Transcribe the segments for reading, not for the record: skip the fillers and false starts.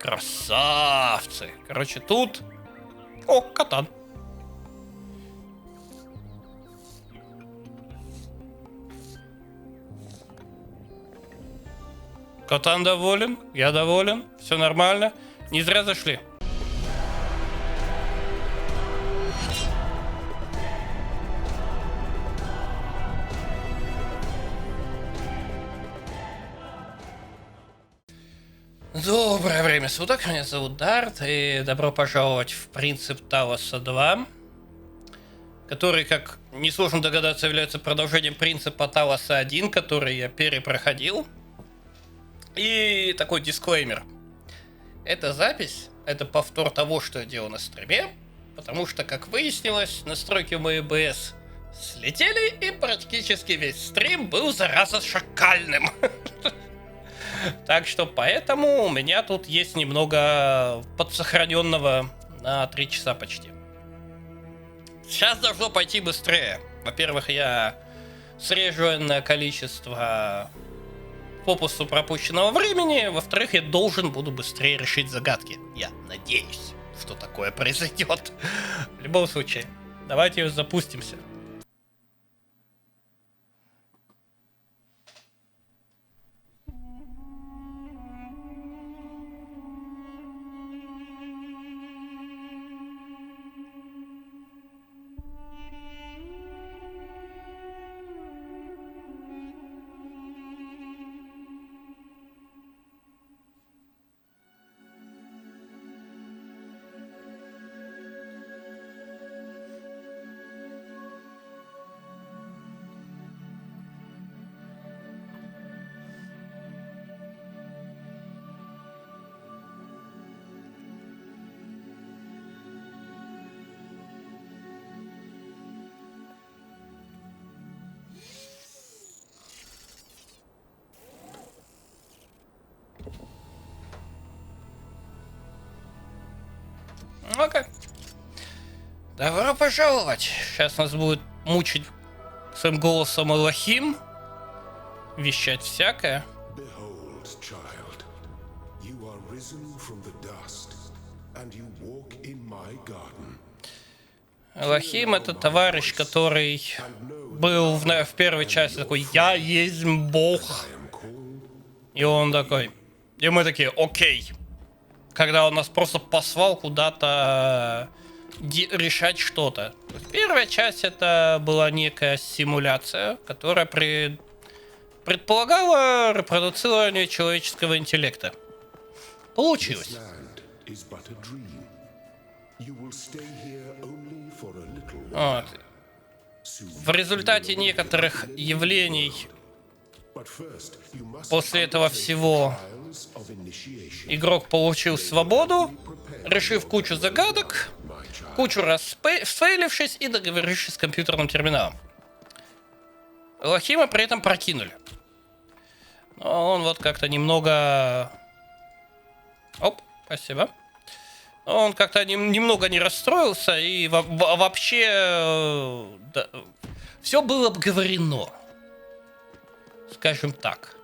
Красавцы. Короче, тут... О, катан. Катан доволен, я доволен, все нормально. Не зря зашли. Доброе время суток, меня зовут Дарт, и добро пожаловать в принцип Талоса 2, который, как несложно догадаться, является продолжением принципа Талоса 1, который я перепроходил. И такой дисклеймер. Эта запись, это повтор того, что я делал на стриме, потому что, как выяснилось, настройки моей ОБС слетели, и практически весь стрим был, зараза, шакальным. Так что поэтому у меня тут есть немного подсохраненного на 3 часа почти. Сейчас должно пойти быстрее. Во-первых, я срежу энное количество попусту пропущенного времени. Во-вторых, я должен буду быстрее решить загадки. Я надеюсь, что такое произойдет. В любом случае, давайте запустимся. Окей. Добро пожаловать. Сейчас нас будет мучить своим голосом Элохим, вещать всякое. Элохим — это товарищ, который был в первой части такой: «Я есть Бог». И он такой... И мы такие: окей. Когда он нас просто послал куда-то решать что-то. Первая часть — это была некая симуляция, которая предполагала репродуцирование человеческого интеллекта. Получилось. Вот. В результате некоторых явлений после этого всего игрок получил свободу, решив кучу загадок, кучу раз сфейлившись и договорившись с компьютерным терминалом. Элохима при этом прокинули. Но он вот как-то немного... Оп, спасибо. Он как-то немного не расстроился, и вообще да, все было обговорено. Скажем так.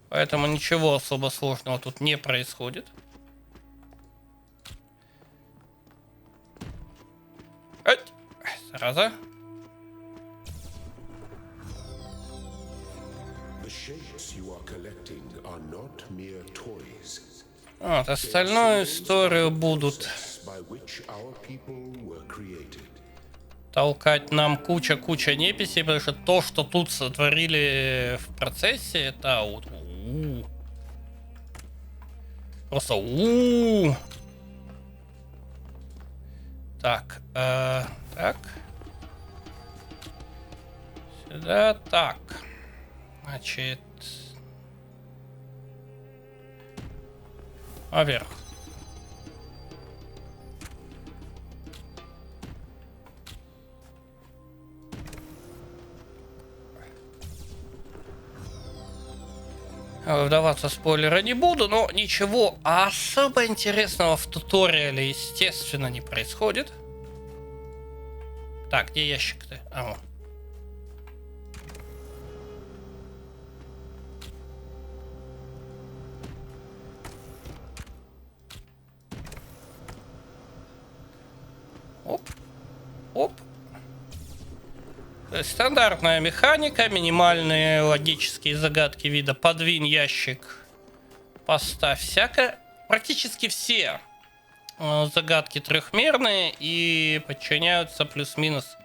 Поэтому ничего особо сложного тут не происходит. Зараза. Вот, остальную историю будут толкать нам куча неписей, потому что то, что тут сотворили в процессе, это вот просто так, так, сюда, так, значит, наверх. Вдаваться в спойлеры не буду, но ничего особо интересного в туториале, естественно, не происходит. Так, где ящик-то? То есть стандартная механика, минимальные логические загадки вида подвинь ящик, поставь всякое. Практически все загадки трехмерные и подчиняются плюс-минус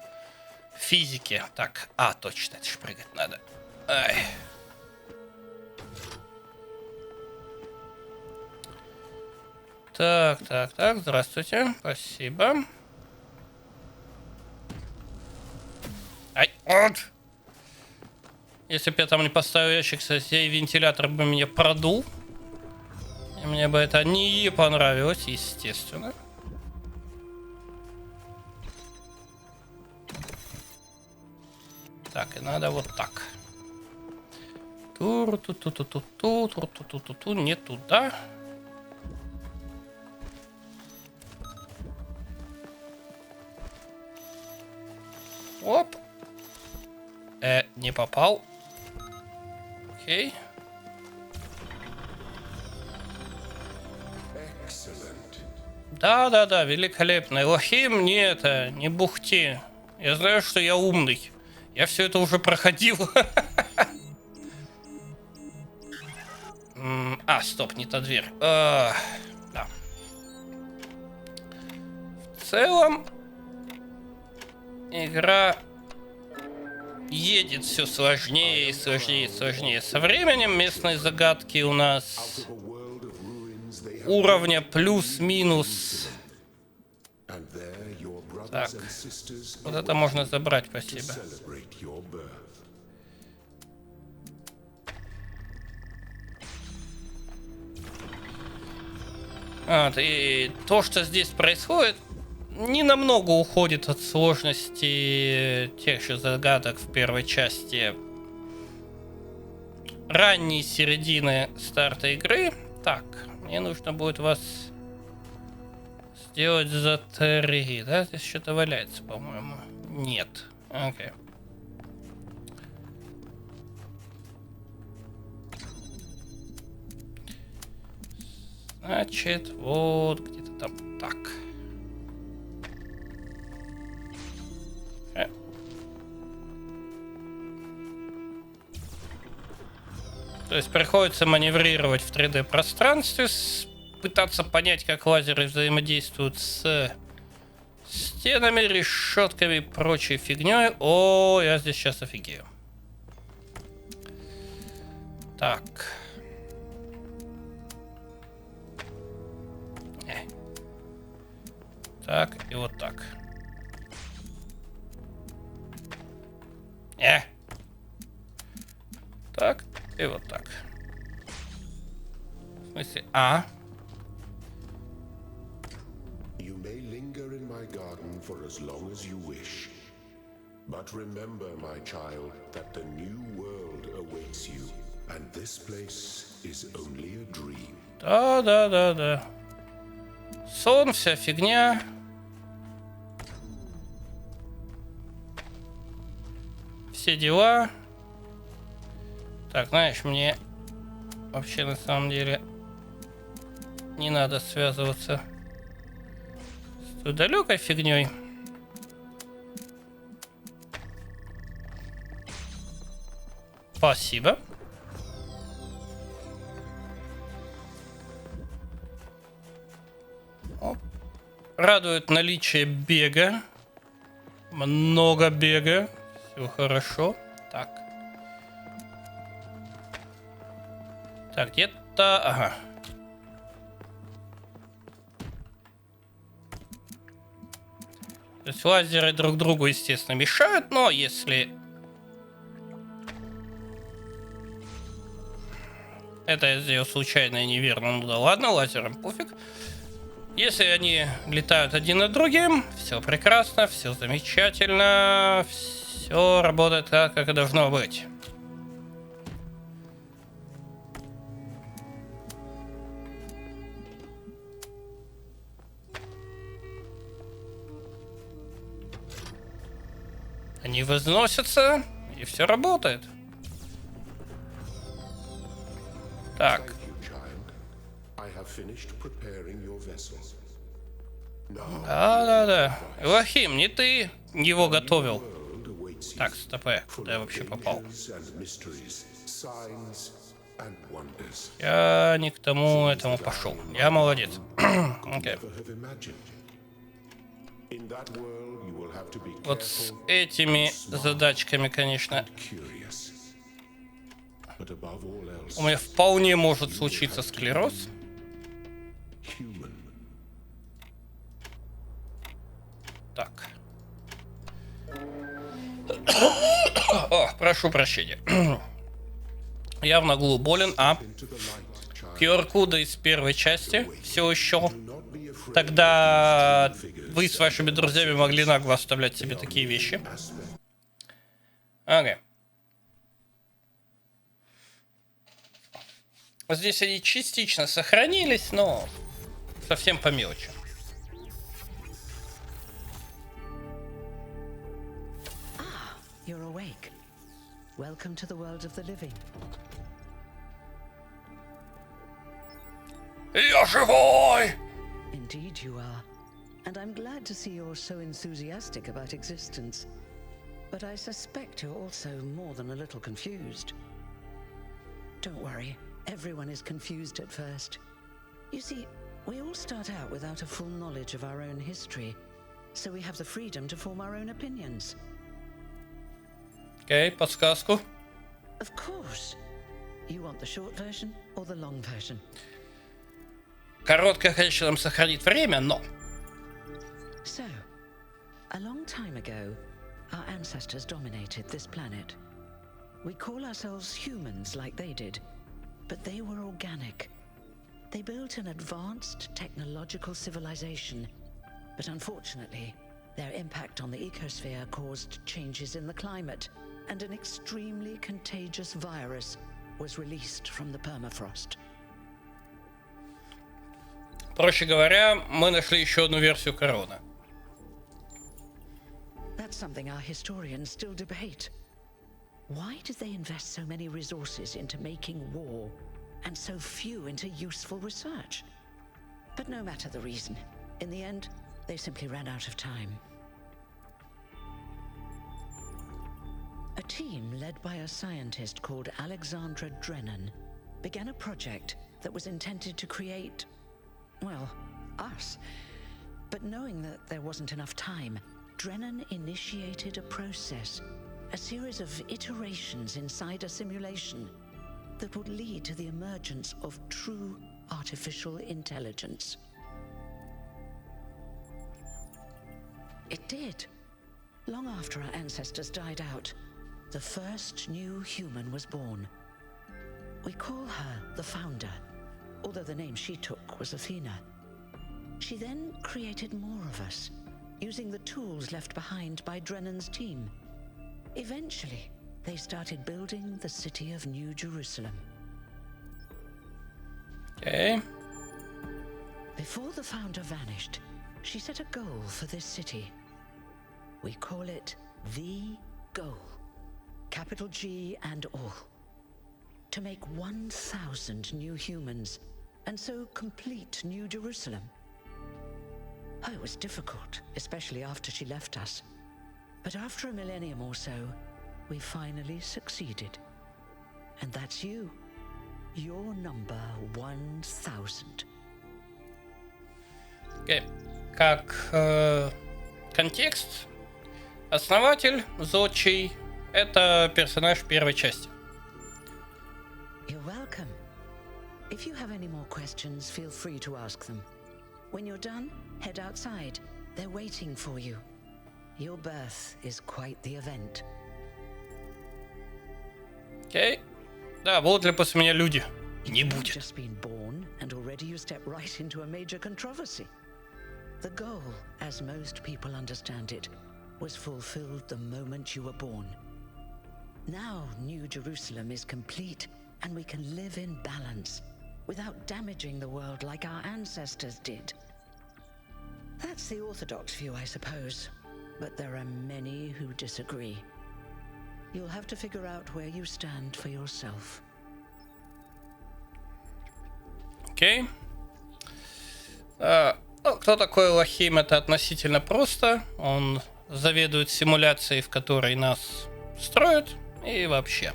физике. Так, точно, это же прыгать надо. Ай. Так, здравствуйте, спасибо. Ай, вот. Если бы я там не поставил ящик, кстати, вентилятор бы меня продул. И мне бы это не понравилось, естественно. Так, и надо вот так. Тур-ту-ту-ту-ту-ту-ту-ту-ту-ту-ту, не туда. Оп. Не попал. Окей. Да, великолепно. Элохим, не это, не бухти. Я знаю, что я умный. Я все это уже проходил. Стоп, не та дверь. Да. В целом, игра едет все сложнее и сложнее и сложнее. Со временем местные загадки у нас уровня плюс-минус. Так, вот это можно забрать, спасибо. И то, что здесь происходит, не намного уходит от сложности тех же загадок в первой части ранней середины старта игры. Так, мне нужно будет вас сделать за 3, да? Здесь что-то валяется, по-моему. Нет. Окей. Значит, вот где-то там так. То есть приходится маневрировать в 3D пространстве, пытаться понять, как лазеры взаимодействуют с стенами, решетками и прочей фигней. О, я здесь сейчас офигею. Так. Так, и вот так. Так, и вот так. В смысле, You may linger in my garden for as long as you wish. But remember, my child, that the new world awaits you. And this place is only a dream. Да. Сон, вся фигня. Все дела. Так, знаешь, мне вообще на самом деле не надо связываться с той далекой фигней. Спасибо. Радует наличие бега. Много бега. Все хорошо. Так. Так, где-то... Ага. То есть лазеры друг другу, естественно, мешают, но если... Это я сделал случайно и неверно, ну да ладно, лазерам пофиг. Если они летают один над другим, все прекрасно, все замечательно, все работает так, как и должно быть. Они возносятся, и все работает. Так. Да. Элохим, не ты его готовил. awaits you. Так, стопэ, Full куда я of вообще попал? dangers and mysteries, signs and wonders. Я не к тому Things этому that пошел. I, in Я my молодец. garden, could Окей. never have imagined. In that world, you will have to be Вот с careful, этими smart, задачками, конечно, and curious. But above all else, у меня вполне может you will случиться have to склероз. be human. Так. О, прошу прощения. Я в наглу болен, а Into the light, child. QR-коды из первой части все еще. Тогда вы с вашими друзьями могли нагло оставлять себе такие вещи. Ага. Здесь они частично сохранились, но совсем по мелочи. You're awake. Welcome to the world of the living. Я живой! Indeed you are. And I'm glad to see you're so enthusiastic about existence. But I suspect you're also more than a little confused. Don't worry, everyone is confused at first. You see, we all start out without a full knowledge of our own history, so we have the freedom to form our own opinions. Окей, подсказку. Of course. You want the short version or the long version? Короткое, конечно, нам сохранит время, но... So, a long time ago, our ancestors dominated this planet. We call ourselves humans like they did, but they were organic. They built an advanced technological civilization, but unfortunately, their impact on the ecosphere caused changes in the climate, and an extremely contagious virus was released from the permafrost. Проще говоря, мы нашли еще одну версию короны. That's something our historians still debate. Why did they invest so many resources into making war, and so few into useful research? But no matter the reason, in the end, they simply ran out of time. A team led by a scientist called Alexandra Drennan began a project that was intended to create, well, us. But knowing that there wasn't enough time, Drennan initiated a process, a series of iterations inside a simulation that would lead to the emergence of true artificial intelligence. It did. Long after our ancestors died out, the first new human was born. We call her the Founder, although the name she took was Athena. She then created more of us, using the tools left behind by Drennan's team. Eventually, they started building the city of New Jerusalem. Окей. Before the Founder vanished, she set a goal for this city. We call it the goal. Capital G and all. To make 1,000 new humans, and so complete New Jerusalem. Oh, it was difficult, especially after she left us. But after a millennium or so, we finally succeeded. And that's you. Your number 1,000. Окей. Как контекст, основатель Зодчий — это персонаж первой части. You're welcome. If you have any more questions, feel free to ask them. When you're done, head outside. They're waiting for you. Your birth is quite the event. Окей. Да, будут ли после меня люди? Не You've будет. just been born, and already you step right into a major controversy. The goal, as most people understand it, was fulfilled the moment you were born. Now New Jerusalem is complete, and we can live in balance, without damaging the world like our ancestors did. That's the orthodox view, I suppose, but there are many who disagree. You'll have to figure out where you stand for yourself. Окей. Ну, кто такой Лохим, это относительно просто. Он заведует симуляцией, в которой нас строят, и вообще.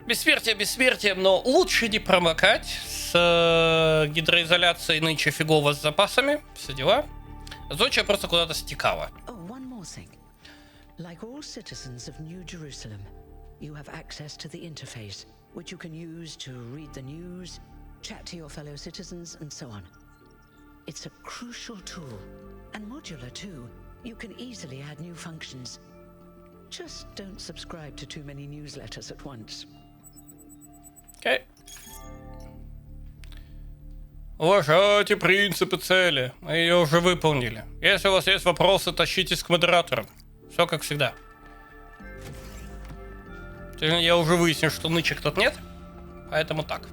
Бессмертие бессмертием, но лучше не промокать. С гидроизоляцией нынче фигово с запасами, все дела. Зодчая просто куда-то стекала. Like all citizens of New Jerusalem, you have access to the interface, which you can use to read the news, chat to your fellow citizens, and so on. It's a crucial tool, and modular too. You can easily add new functions. Just don't subscribe to too many newsletters at once. Окей. Уважайте принципы цели. Мы ее уже выполнили. Если у вас есть вопросы, тащитесь к модераторам. Все как всегда. Я уже выяснил, что нычек тут нет. Поэтому так.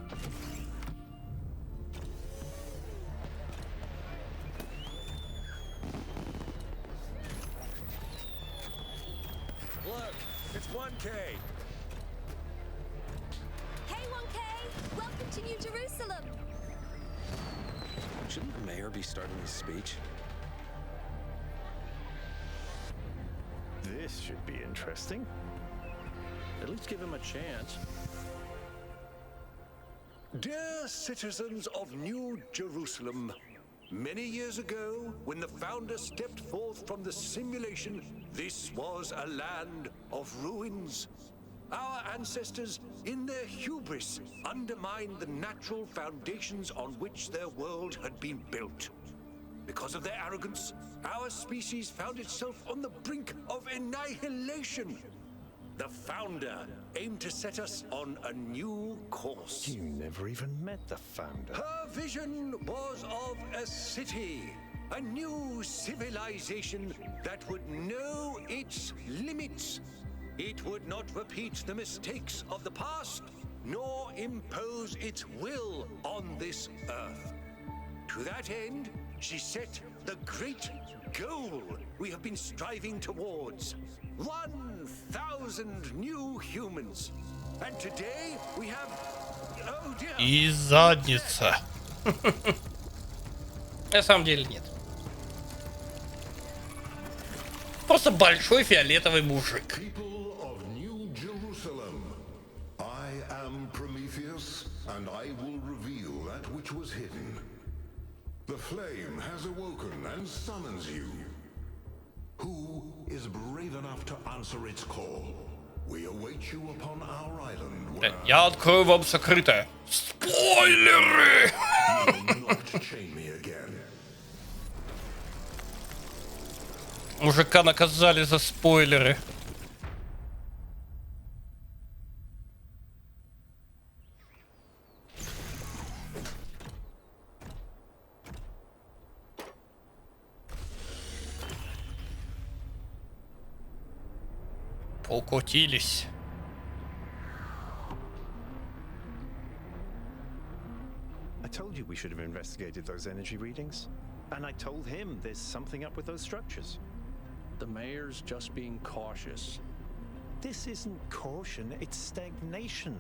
Shouldn't the mayor be starting his speech? This should be interesting. At least give him a chance. Dear citizens of New Jerusalem, many years ago, when the founder stepped forth from the simulation, this was a land of ruins. Our ancestors, in their hubris, undermined the natural foundations on which their world had been built. Because of their arrogance, our species found itself on the brink of annihilation. The founder aimed to set us on a new course. You never even met the founder. Her vision was of a city, a new civilization that would know its limits. It would not repeat the mistakes of the past, nor impose its will on this earth. To that end, she set the great goal we have been striving towards. 1,000 new humans. And today we have... Oh dear. И задница. На самом деле нет. Просто большой фиолетовый мужик. And I will reveal that which was hidden. The flame has awoken and summons you. Who is brave enough to answer its call? We await you upon our island where... Я открою вам сокрытое. Спойлеры! You will not chain me again. Мужика наказали за спойлеры. Покотились. I told you we should have investigated those energy readings. And I told him there's something up with those structures. The mayor's just being cautious. This isn't caution, it's stagnation.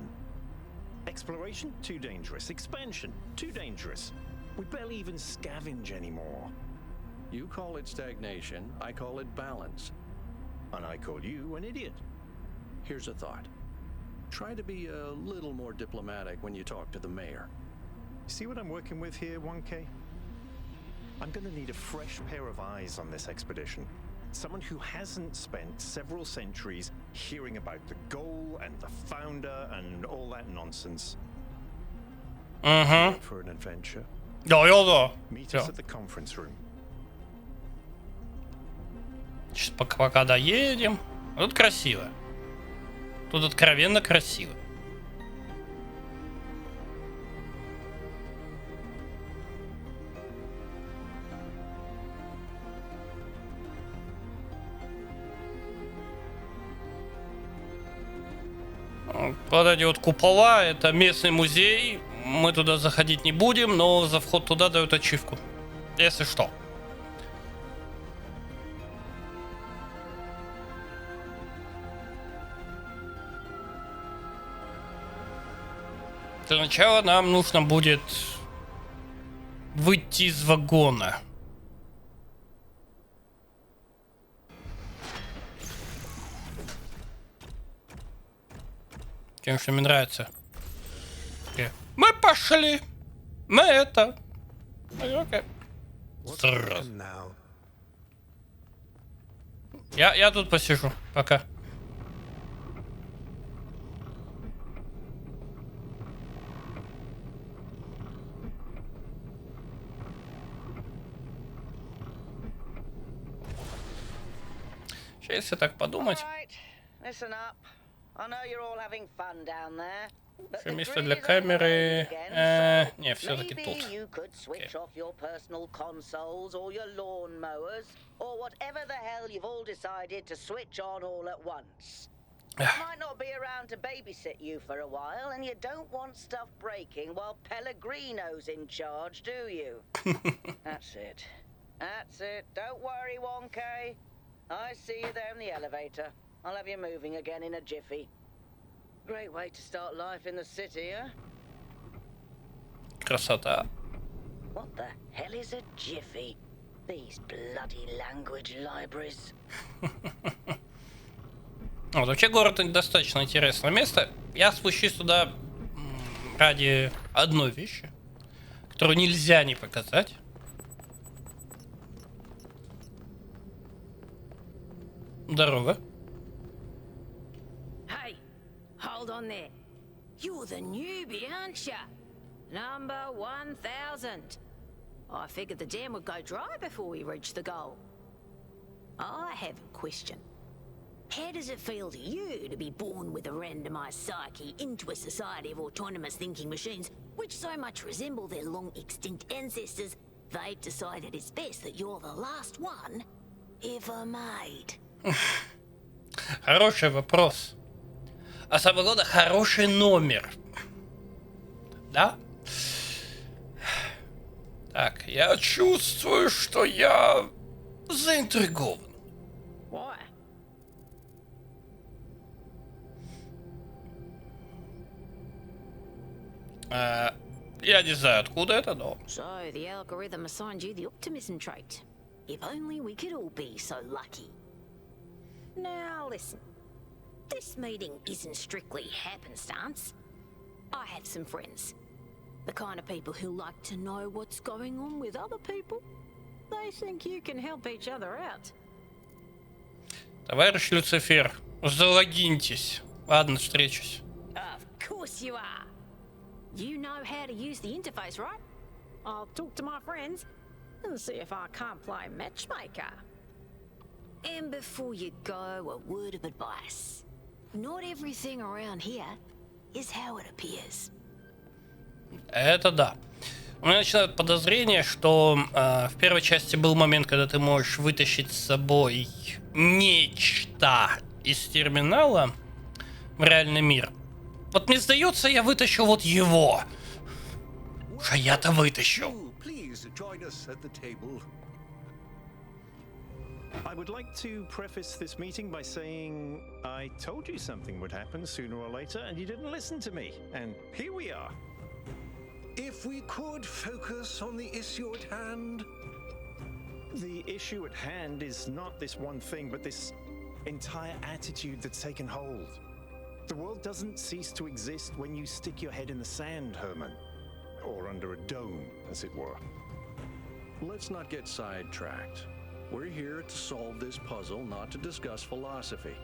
Exploration, too dangerous. Expansion, too dangerous. We barely even scavenge anymore. You call it stagnation, I call it balance. And I call you an idiot. Here's a thought. Try to be a little more diplomatic when you talk to the mayor. See what I'm working with here, 1K? I'm gonna need a fresh pair of eyes on this expedition. Someone who hasn't spent several centuries hearing about the goal and the founder and all that nonsense. For an adventure. Да. Meet us at the conference room. Сейчас пока доедем. Тут красиво. Тут откровенно красиво. Вот эти вот купола, это местный музей. Мы туда заходить не будем, но за вход туда дают ачивку. Если что. Для начала нам нужно будет выйти из вагона. Конечно, мне нравится. Мы пошли. Мы это. Окей. Сразу. Я тут посижу. Пока. Если так подумать. Еще место для камеры. Не, все-таки тут. I might not be around to babysit you for a while, and you don't want stuff breaking while Pellegrino's in charge, do you? That's it. That's it. Don't worry, 1K. I see you there in the elevator. I'll have you moving again in a jiffy. Great way to start life in the city, huh? Красота. What the hell is a jiffy? These bloody language libraries. Вот, вообще город достаточно интересное место. Я спущусь туда ради одной вещи, которую нельзя не показать. Здорово. Hey, hold on there. You're the newbie, aren't ya? Number 1000. I figured the dam would go dry before we reach the goal. I have a question. How does it feel to you to be born with a randomized psyche into a society of autonomous thinking machines which so much resemble their long-extinct ancestors, they've decided it's best that you're the last one ever made? Хороший вопрос. А самое главное, хороший номер. Да? Так, я чувствую, что я заинтригован. Why? Я не знаю, откуда это, но... So the algorithm assigned you the optimism trait. If only we could all be so lucky. Now listen, this meeting isn't strictly happenstance. I have some friends. The kind of people who like to know what's going on with other people. They think you can help each other out. Товарищ Люцифер, залогиньтесь. Ладно, встречусь. Of course you are. You know how to use the interface, right? I'll talk to my friends and see if I can't play matchmaker. And before you go, a word of advice. Not everything around here is how it appears. Это да. У меня начинают подозрение, что в первой части был момент, когда ты можешь вытащить с собой нечто из терминала в реальный мир. Вот мне сдается, я вытащу вот его. Уж а я-то вытащу. I would like to preface this meeting by saying I told you something would happen sooner or later and you didn't listen to me. And here we are. If we could focus on the issue at hand. The issue at hand is not this one thing, but this entire attitude that's taken hold. The world doesn't cease to exist when you stick your head in the sand, Herman. Or under a dome, as it were. Let's not get sidetracked. We're here to solve this puzzle, not to discuss philosophy.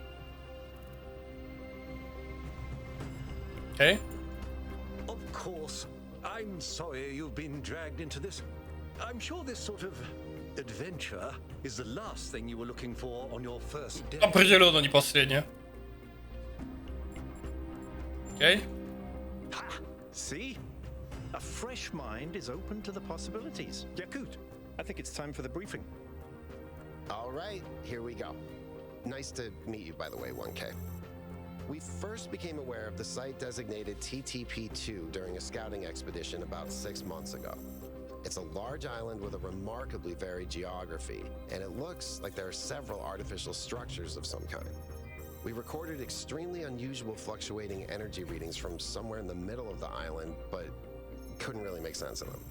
Okay. Of course. I'm sorry you've been dragged into this. I'm sure this sort of adventure is the last thing you were looking for on your first day. Определенно не последняя. Okay. Ha! See? A fresh mind is open to the possibilities. Yakut, I think it's time for the briefing. All right, here we go. Nice to meet you, by the way, 1K. We first became aware of the site designated TTP-2 during a scouting expedition about 6 months ago. It's a large island with a remarkably varied geography, and it looks like there are several artificial structures of some kind. We recorded extremely unusual fluctuating energy readings from somewhere in the middle of the island, but couldn't really make sense of them.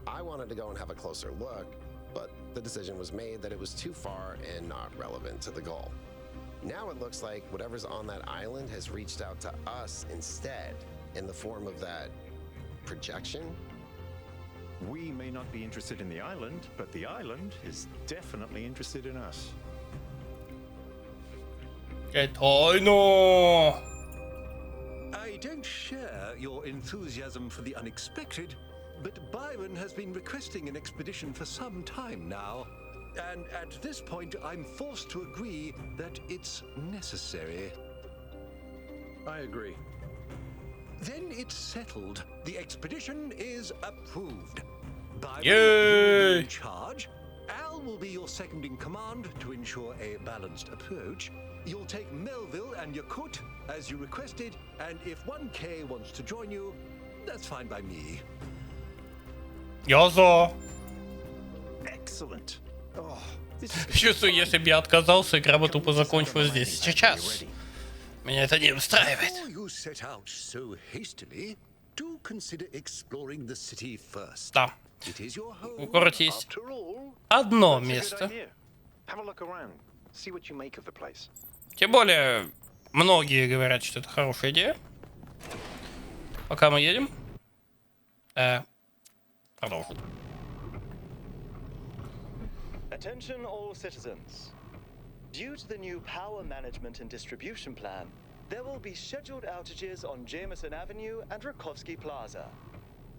I wanted to go and have a closer look, but the decision was made that it was too far and not relevant to the goal. Now it looks like whatever's on that island has reached out to us instead in the form of that projection. We may not be interested in the island, but the island is definitely interested in us. Тайно. I don't share your enthusiasm for the unexpected, but Byron has been requesting an expedition for some time now. And at this point, I'm forced to agree that it's necessary. I agree. Then it's settled. The expedition is approved. Byron Yay! will be in charge. Al will be your second in command to ensure a balanced approach. You'll take Melville and Yakut as you requested, and if 1K wants to join you, that's fine by me. Я за. Excellent. Oh, this is Чувствую, если бы я отказался, игра бы тупо закончилась здесь сейчас. Меня это не устраивает. Before you set out so hastily, do consider exploring the city first. Да. It is your home, В городе есть after all. одно That's a good место. idea. Have a look around. See what you make of the place. Тем более, многие говорят, что это хорошая идея. Пока мы едем. Продолжим. Attention all citizens. Due to the new power management and distribution plan, there will be scheduled outages on Jameson Avenue and Rakovsky Plaza.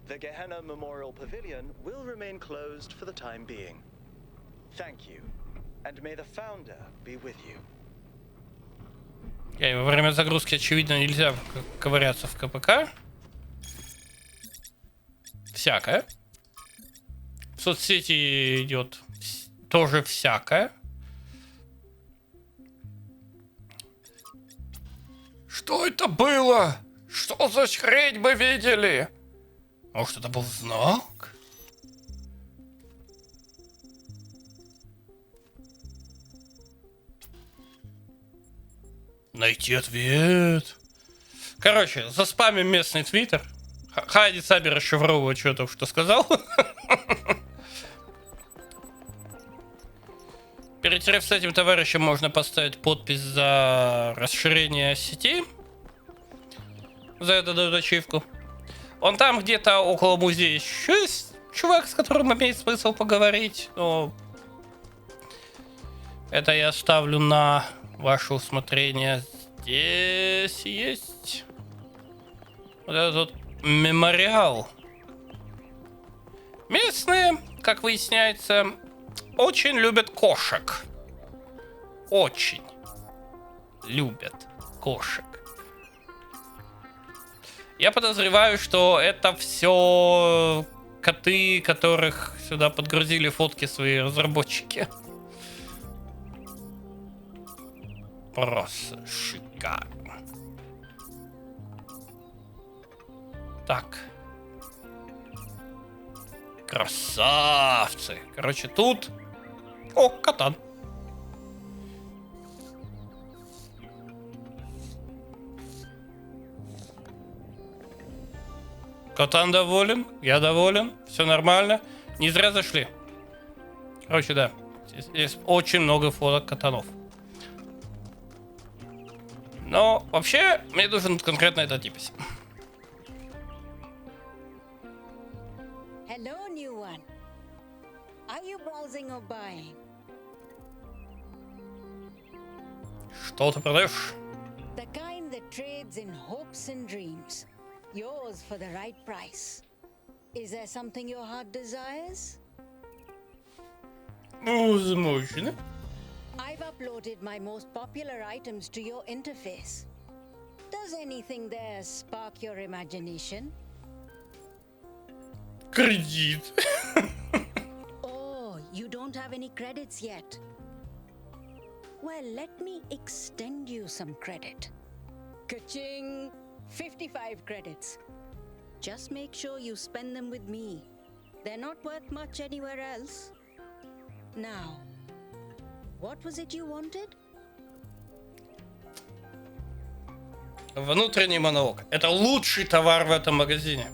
The Gehenna Memorial Pavilion will remain closed for the time being. Thank you, and may the founder be with you. Во время загрузки, очевидно, нельзя ковыряться в КПК. Всякое. В соцсети идет тоже всякое. Что это было? Что за хрень мы видели? Может, это был знак? Найти ответ. Короче, заспамим местный твиттер. Хайди сами расшифровывать, что я только что сказал. Перетерев с этим товарищем, можно поставить подпись за расширение сети. За это дают ачивку. Он там где-то около музея еще есть чувак, с которым имеет смысл поговорить. Но это я оставлю на ваше усмотрение. Здесь есть вот этот мемориал. Местные, как выясняется, очень любят кошек. Очень любят кошек. Я подозреваю, что это все коты, которых сюда подгрузили фотки свои разработчики. Просто шикарно. Так. Красавцы. Короче, тут... О, катан. Катан доволен, я доволен, все нормально. Не зря зашли. Короче, да. Здесь очень много фоток катанов. Но вообще мне нужен конкретно этот типись. Hello, new one. Are you browsing or buying? Что ты продаешь? The kind that trades in hopes and dreams. Yours for the right price. Is there something your heart desires? Возможно. I've uploaded my most popular items to your interface. Does anything there spark your imagination? Кредит. Oh, you don't have any credits yet. Well, let me extend you some credit. Ka-ching! 55 credits. Just make sure you spend them with me. They're not worth much anywhere else. Now, what was it you wanted? Внутренний монолог. Это лучший товар в этом магазине.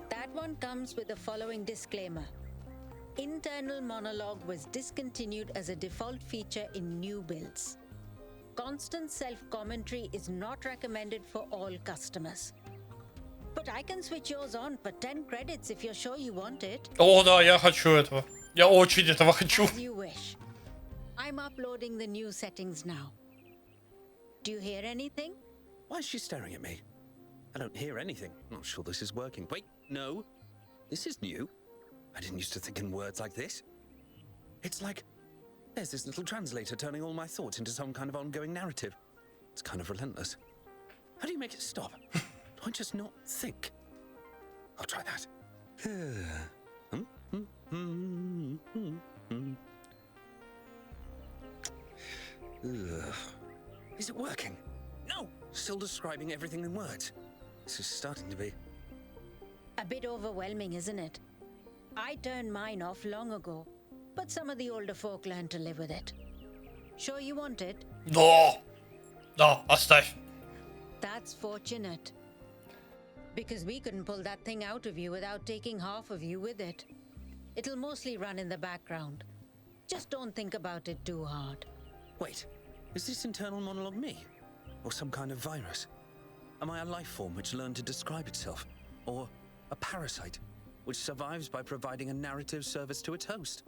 That one comes with the following disclaimer. Internal monologue was discontinued as a default feature in new builds. constant self-commentary is not recommended for all customers. But I can switch yours on for 10 credits if you're sure you want it. О, да, я хочу этого. Я очень этого хочу. As you wish. I'm uploading the new settings now. Do you hear anything? Why is she staring at me? I don't hear anything. I'm not sure this is working. Wait, no. This is new. I didn't used to think in words like this. It's like there's this little translator turning all my thoughts into some kind of ongoing narrative. It's kind of relentless. How do you make it stop? Do I just not think? I'll try that. Is it working? No! Still describing everything in words. This is starting to be... A bit overwhelming, isn't it? I turned mine off long ago, but some of the older folk learned to live with it. Sure you want it? Да. Да, оставь. That's fortunate. Because we couldn't pull that thing out of you without taking half of you with it. It'll mostly run in the background. Just don't think about it too hard. Wait, is this internal monologue me? Or some kind of virus? Am I a life form which learned to describe itself? Or a parasite which survives by providing a narrative service to its host?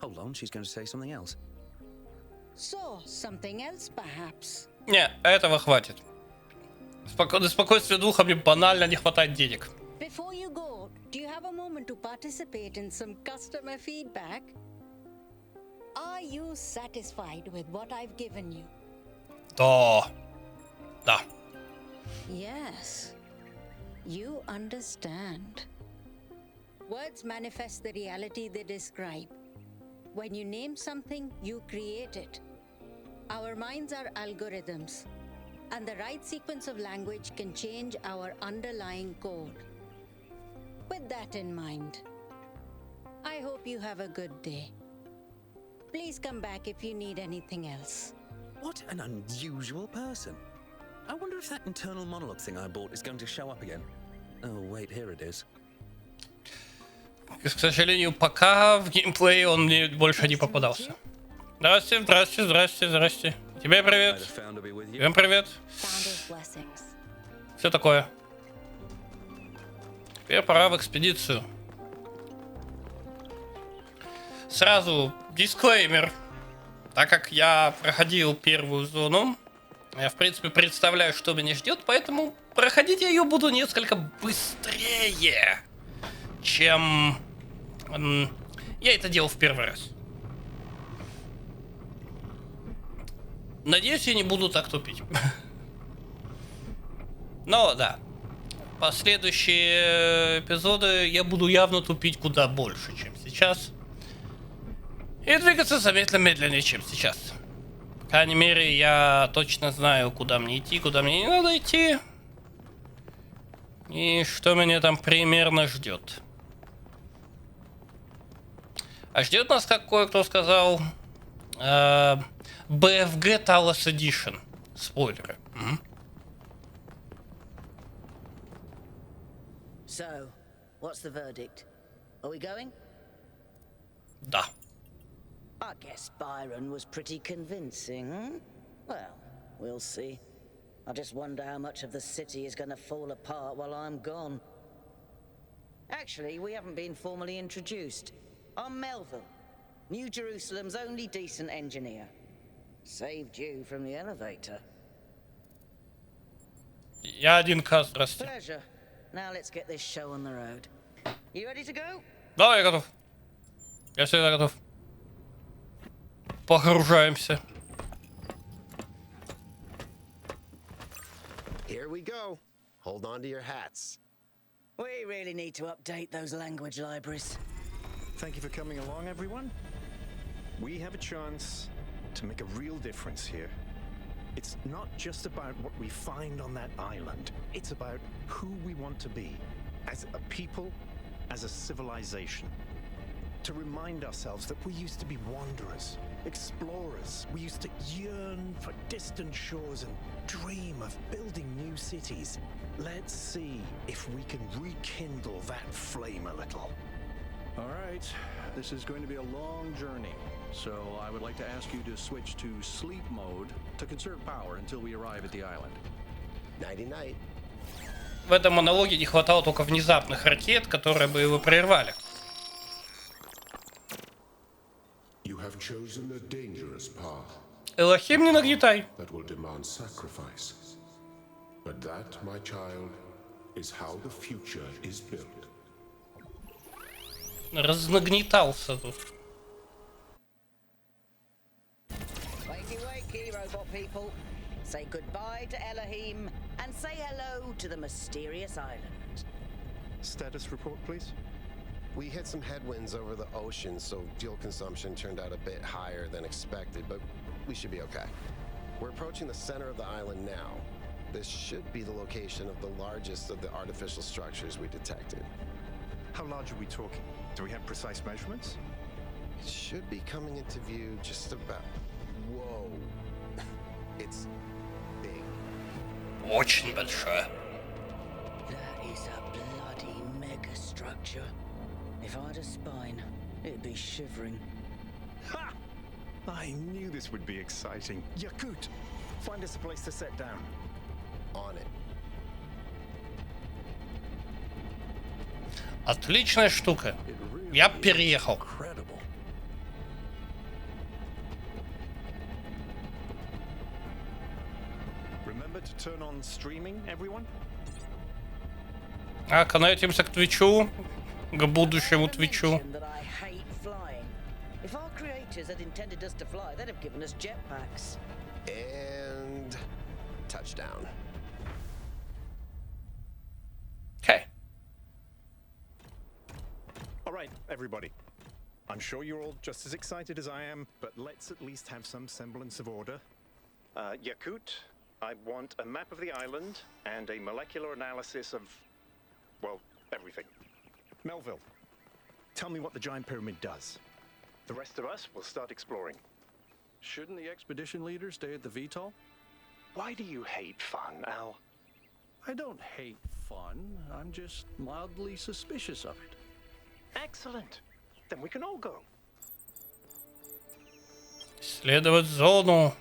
Hold on, she's going to say something else. So, something else perhaps? Не, этого хватит. Для спокойствия духа мне банально не хватает денег. Before you go, do you have a moment to participate in some customer feedback? Are you satisfied with what I've given you? Да. Да. Yes. You understand. Words manifest the reality they describe. When you name something, you create it. Our minds are algorithms, and the right sequence of language can change our underlying code. With that in mind, I hope you have a good day. Please come back if you need anything else. What an unusual person. I wonder if that internal monologue thing I bought is going to show up again. Oh, wait, here it is. К сожалению, пока в геймплее он мне больше не попадался. Здрасте, здрасте, здрасте, здрасте. Тебе привет. Всем привет. Все такое. Теперь пора в экспедицию. Сразу дисклеймер. Так как я проходил первую зону, я, в принципе, представляю, что меня ждет, поэтому проходить я ее буду несколько быстрее, чем я это делал в первый раз. Надеюсь, я не буду так тупить. Но да, последующие эпизоды я буду явно тупить куда больше, чем сейчас. И двигаться заметно медленнее, чем сейчас. По крайней мере, я точно знаю, куда мне идти, куда мне не надо идти. И что меня там примерно ждет. А ждет нас, как кое-кто сказал, BFG Talos Edition. Спойлеры. So, what's the verdict? Are we going? Да. I guess Byron was pretty convincing, hmm? Well, we'll see. I just wonder how much of the city is going to fall apart while I'm gone. Actually, we haven't been formally introduced. I'm Melville, New Jerusalem's only decent engineer. Saved you from the elevator. Я 1К, здрасте. Pleasure. Now let's get this show on the road. You ready to go? Да, я готов. Я всегда готов. Погружаемся. Here we go. Hold on to your hats. We really need to update those language libraries. Thank you for coming along, everyone. We have a chance to make a real difference here. It's not just about what we find on that island. It's about who we want to be as a people, as a civilization. To remind ourselves that we used to be wanderers, explorers. We used to yearn for distant shores and dream of building new cities. Let's see if we can rekindle that flame a little. All right, this is going to be a long journey, so I would like to ask you to switch to sleep mode to conserve power until we arrive at the island. Nighty-night. В этом монологе не хватало только внезапных ракет, которые бы его прервали. You have chosen a dangerous path. Элохим, не нагнетай. That will demand sacrifice. But that, my child, is how the future is built. Разнагнетался тут. Wakey, wakey, robot people. Say goodbye to Elohim and say hello to the mysterious island. Status report, please. We hit some headwinds over the ocean, so fuel consumption turned out a bit higher than expected, but we should be okay. We're approaching the center of the island now. This should be the location of the largest of the artificial structures we detected. How large are we talking? Do we have precise measurements? It should be coming into view just about... Whoa. It's big. Очень большое. That is a bloody mega structure. If I had a spine, it'd be shivering. Ha! I knew this would be exciting. Yakut, find us a place to set down. On it. Отличная штука. Я переехал. Remember to turn on streaming, everyone? А, коннектимся к Твичу. К будущему Твичу. If our creators had intended us to fly, they'd have given us jetpacks. And... touchdown. Okay. All right, everybody. I'm sure you're all just as excited as I am, but let's at least have some semblance of order. Yakut, I want a map of the island and a molecular analysis of, well, everything. Melville, tell me what the giant pyramid does. The rest of us will start exploring. Shouldn't the expedition leader stay at the VTOL? Why do you hate fun, Al? I don't hate fun. I'm just mildly suspicious of it. Excellent. Then we can all go. Исследовать зону.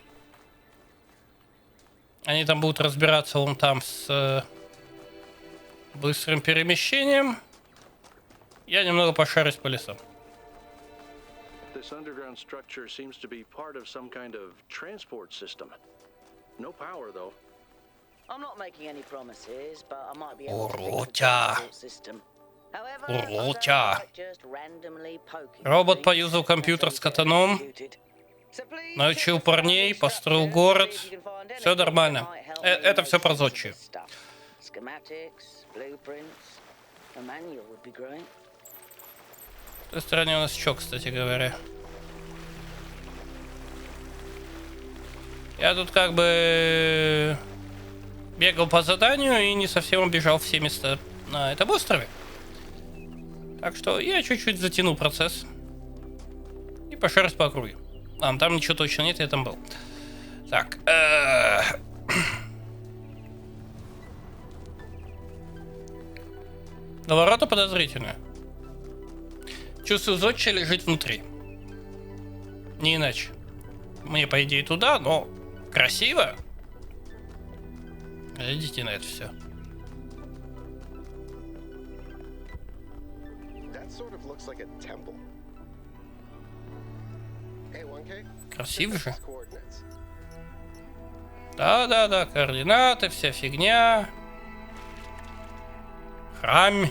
Они там будут разбираться вон там с быстрым перемещением. Я немного пошарюсь по лесам. This underground structure seems to be part of some kind of transport system. No power, though. I'm not making any promises, but I might be able to fix the Уротя. transport system. However, I don't Уротя. like just randomly poking Робот things. поюзал компьютер с катаном. So please Научил check the парней, построил instructions, город. see if you can find Все anything нормально. that might help me Это все make про sense of зодчую. this stuff. Schematics, blueprints, a manual would be great. В той стороне у нас что, кстати говоря? Я тут как бы бегал по заданию и не совсем убежал все места на этом острове. Так что я чуть-чуть затяну процесс. И пошарюсь по округе. А, там ничего точно нет, я там был. Так. Но ворота подозрительные. Чувствую, зодчая лежит внутри. Не иначе. Мне, по идее, туда, но красиво. Глядите на это все. Красиво же. Да, координаты, вся фигня. Храм.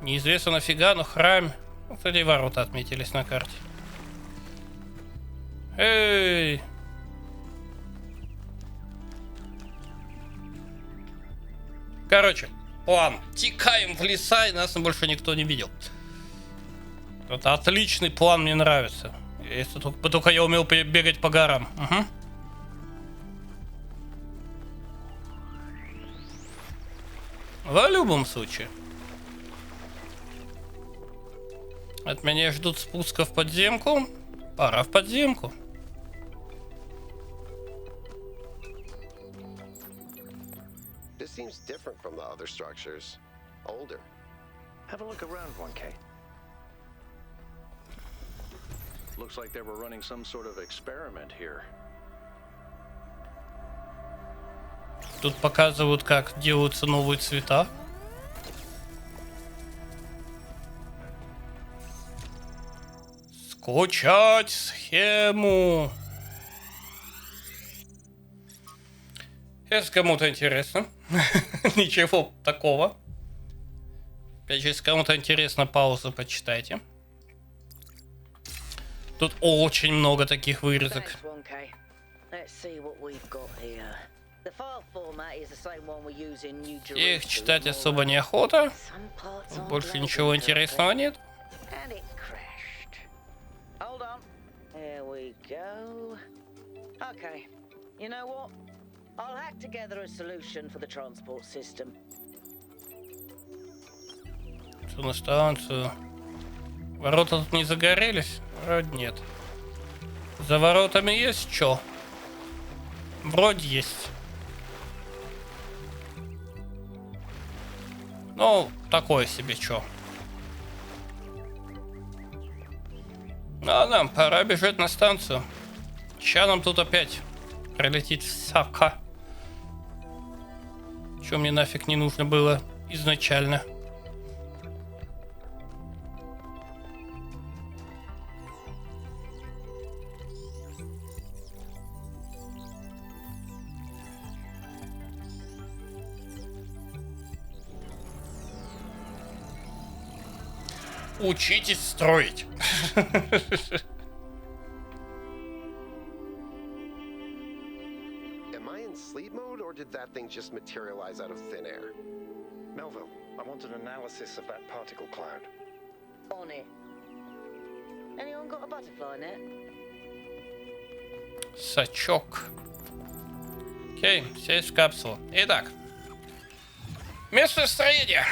Неизвестно нафига, но храм. Ну, кстати, и ворота отметились на карте. Эй! Короче, план. Текаем в леса, и нас больше никто не видел. Это отличный план, мне нравится. Если только я умел бегать по горам. Угу. В любом случае. От меня ждут спуска в подземку. Пора в подземку. This seems different from the other structures. Older. Have a look around, 1K. Looks like they were running some sort of experiment here. Тут показывают, как делаются новые цвета. Скачать схему. Если кому-то интересно. Ничего такого. Опять же, если кому-то интересно, паузу почитайте. Тут очень много таких вырезок. Их читать особо неохота. Больше ничего интересного нет. Что на станцию? Ворота тут не загорелись? Вроде нет. За воротами есть что? Вроде есть. Ну, такое себе что. А нам пора бежать на станцию. Сейчас нам тут опять прилетит всяко. Что мне нафиг не нужно было изначально. Учитесь строить. Am I in sleep mode, or did that thing just materialize out of thin air? Melville, I want an analysis of that particle cloud. On it. Anyone got a butterfly net? Сачок. Окей, сесть в капсулу. Итак. Место строения.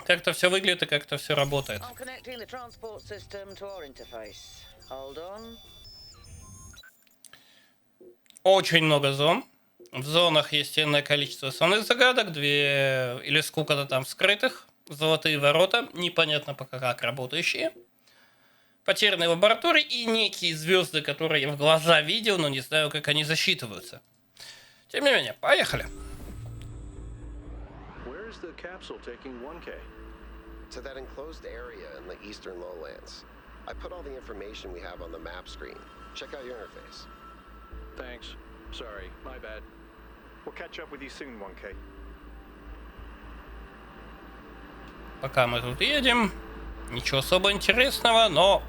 Как-то все выглядит и как-то все работает. Очень много зон. В зонах есть энное количество основных загадок, 2 или сколько-то там скрытых. Золотые ворота, непонятно пока как работающие. Потерянные лаборатории и некие звезды, которые я в глаза видел, но не знаю, как они засчитываются. Тем не менее, поехали. To that enclosed area in the eastern lowlands. I put all the information we have on the map screen. Check out your interface. Thanks. Sorry, my bad. We'll catch up with you soon, 1K. Пока мы тут едем, ничего особо интересного, но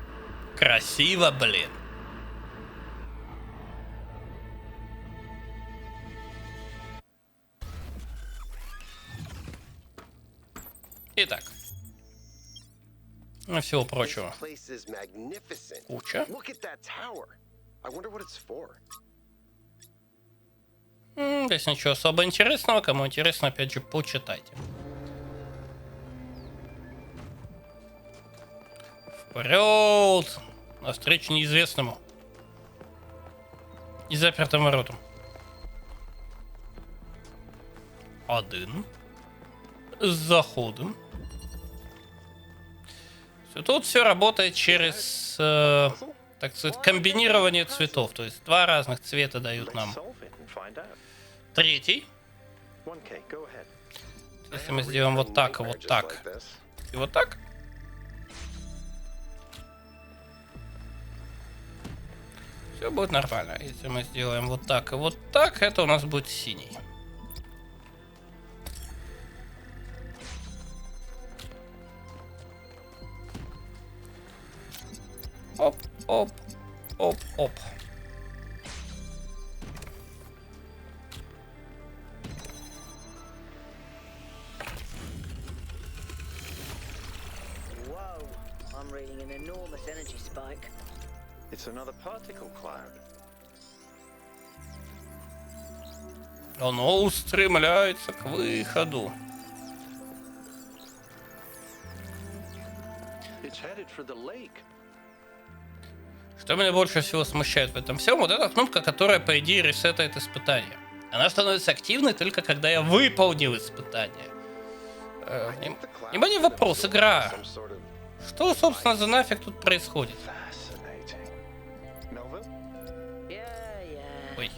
красиво, блин. Итак. Ну, всего прочего. Куча. Здесь ничего особо интересного. Кому интересно, опять же, почитайте. Вперед! Навстречу неизвестному. И запертым воротам. Один. С заходом. Тут все работает через, так сказать, комбинирование цветов. То есть 2 разных цвета дают нам. Третий. Если мы сделаем вот так и вот так. И вот так. Все будет нормально. Если мы сделаем вот так и вот так, это у нас будет синий. Оп, оп, оп, оп. Whoa, I'm reading an enormous energy spike. It's another particle cloud. Оно устремляется к выходу. It's headed for the lake. Что меня больше всего смущает в этом всем, вот эта кнопка, которая, по идее, ресетает испытание. Она становится активной только когда я выполнил испытание. Внимание, вопрос, игра. Что, собственно, за нафиг тут происходит? Ой.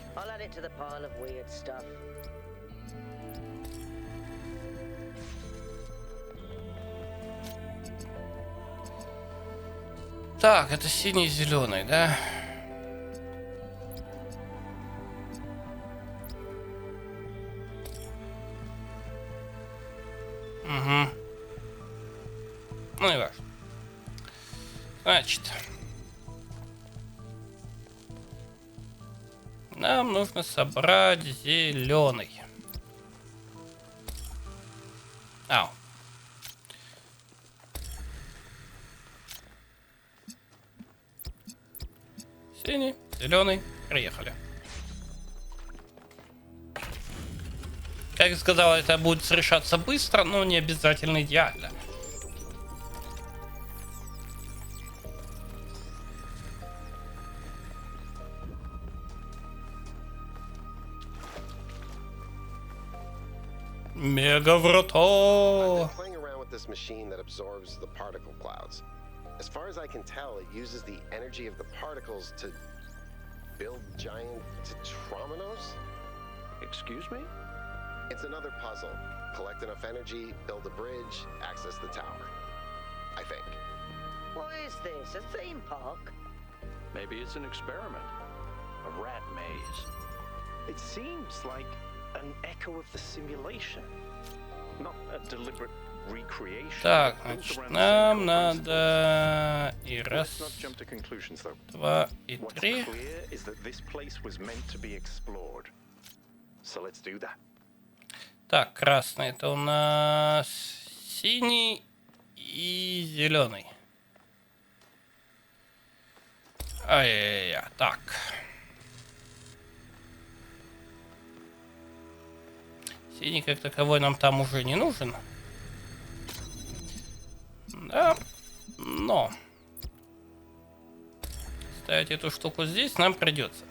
Так, это синий и зеленый, да? Угу. Ну и важно. Значит, нам нужно собрать зеленый. Ау. Синий, зеленый, приехали. Как я сказал, это будет решаться быстро, но не обязательно идеально. Мега врата. This machine that absorbs the particle clouds. As far as I can tell, it uses the energy of the particles to build giant tetrominos? Excuse me? It's another puzzle. Collect enough energy, build a bridge, access the tower. I think. What is this? A theme park? Maybe it's an experiment. A rat maze. It seems like an echo of the simulation. Not a deliberate recreation. Так, значит, нам надо и раз, два и три. Так, красный это у нас синий и зеленый. Ай-яй-яй, так. Синий как таковой нам там уже не нужен. Да, но ставить эту штуку здесь нам придется.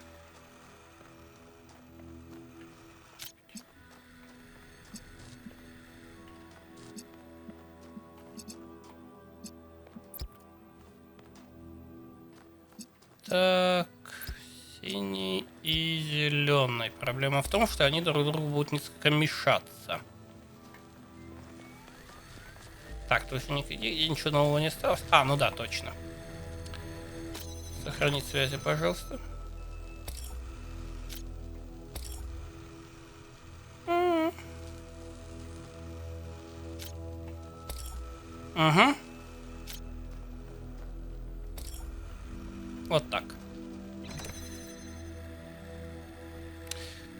Так, синий и зеленый. Проблема в том, что они друг другу будут несколько мешаться. Так, тут ничего нового не осталось. А, ну да, точно. Сохранить связи, пожалуйста. Угу. Вот так.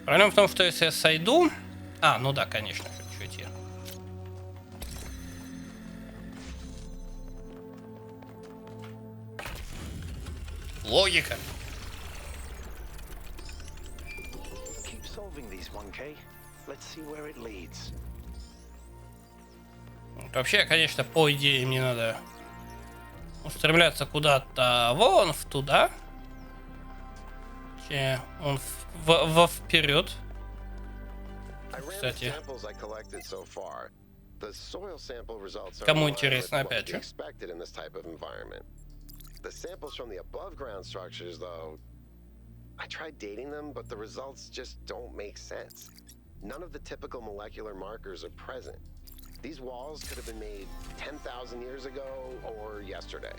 Проблема в том, что если я сойду... А, ну да, конечно, чуть-чуть я. Логика. Вообще, конечно, по идее мне надо устремляться куда-то вон в туда. Он вперед. Кстати, кому интересно, опять же. The samples from the above ground structures, though, I tried dating them, but the results just don't make sense. None of the typical molecular markers are present. These walls could have been made 10,000 years ago or yesterday.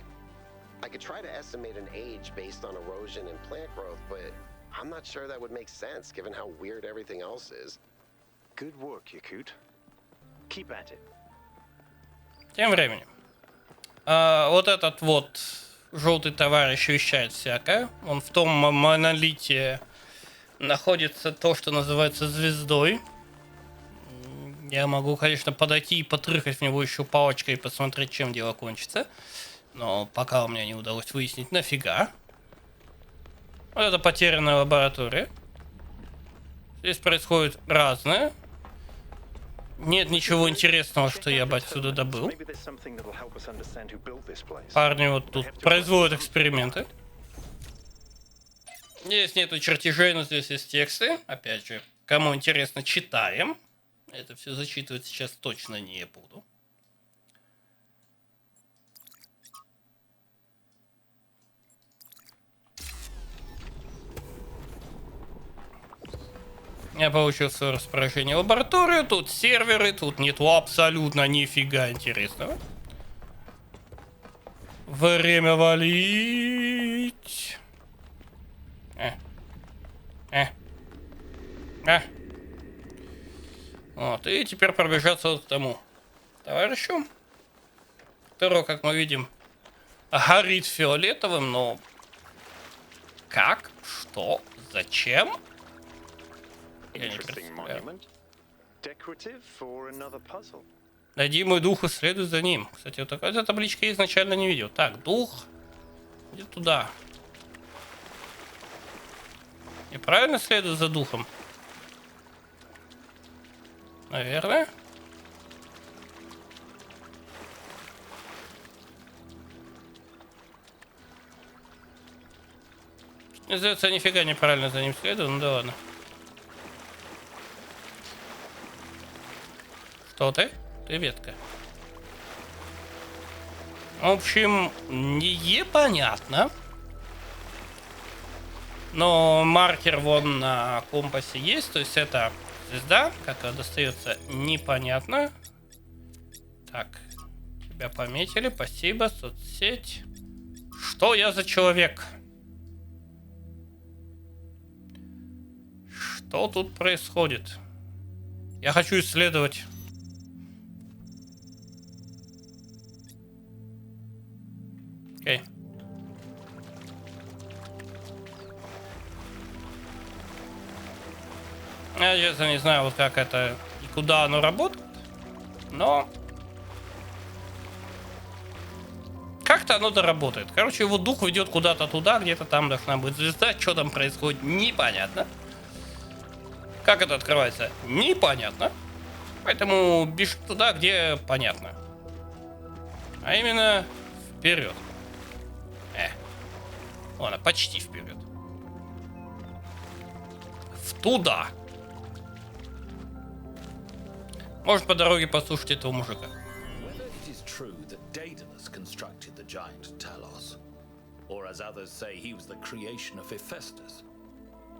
I could try to estimate an age based on erosion and plant growth, but I'm not sure that would make sense given how weird everything else is. Good work, Yakut. Keep at it. Тем временем, вот этот вот желтый товарищ вещает всякое. Он в том монолите находится то, что называется звездой. Я могу, конечно, подойти и потрыхать в него еще палочкой и посмотреть, чем дело кончится. Но пока у меня не удалось выяснить, нафига. Вот это потерянная лаборатория. Здесь происходит разное. Нет ничего интересного, что я бы отсюда добыл. Парни вот тут производят эксперименты. Здесь нету чертежей, но здесь есть тексты. Опять же, кому интересно, читаем. Это все зачитывать сейчас точно не буду. Я получил свое распоряжение лабораторию, тут серверы, тут нету абсолютно нифига интересного. Время валить. Вот, и теперь пробежаться вот к тому товарищу, которого, как мы видим, горит фиолетовым, но как, что, зачем? Я не представляю. Найди мой дух и следуй за ним. Кстати, вот такая табличка я изначально не видел. Так, дух. Иди туда. И правильно следую за духом? Наверное. Мне кажется, нифига неправильно за ним следую, ну да ладно. Что ты? Ты ветка. В общем, непонятно. Но маркер вон на компасе есть, то есть это звезда, как она достается, непонятно. Так, тебя пометили, спасибо, соцсеть. Что я за человек? Что тут происходит? Я хочу исследовать. Окей. Я, честно, не знаю, вот как это и куда оно работает, но как-то оно доработает. Короче, его дух ведет куда-то туда, где-то там должна быть звезда. Что там происходит, непонятно. Как это открывается, непонятно. Поэтому бежи туда, где понятно. А именно вперед. Ладно, почти вперед. В туда. Может, по дороге послушать этого мужика. Constructed the giant Talos, or as others say, he was the creation of Hephaestus.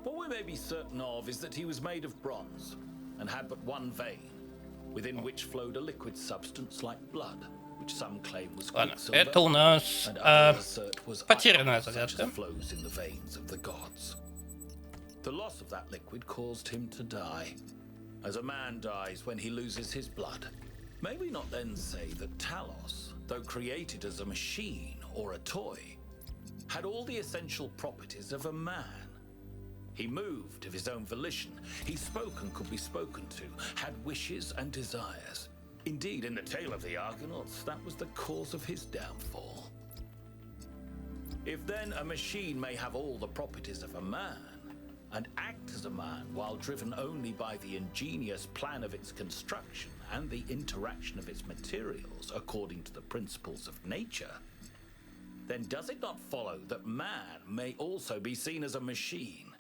What we may be certain of is that he was made of bronze and had but one vein, within which flowed a liquid substance like blood, which some claim was quicksilver, это у нас потерянная загадка. Flows in the veins of the gods. The loss of that liquid caused him to die, as a man dies when he loses his blood. May we not then say that Talos, though created as a machine or a toy, had all the essential properties of a man? He moved of his own volition, he spoke and could be spoken to, had wishes and desires. Indeed, in the tale of the Argonauts, that was the cause of his downfall. If then a machine may have all the properties of a man, and act as a man while driven only by the ingenious plan of its construction and the interaction of its materials according to the principles of nature, then does it not follow that man may also be seen as a machine?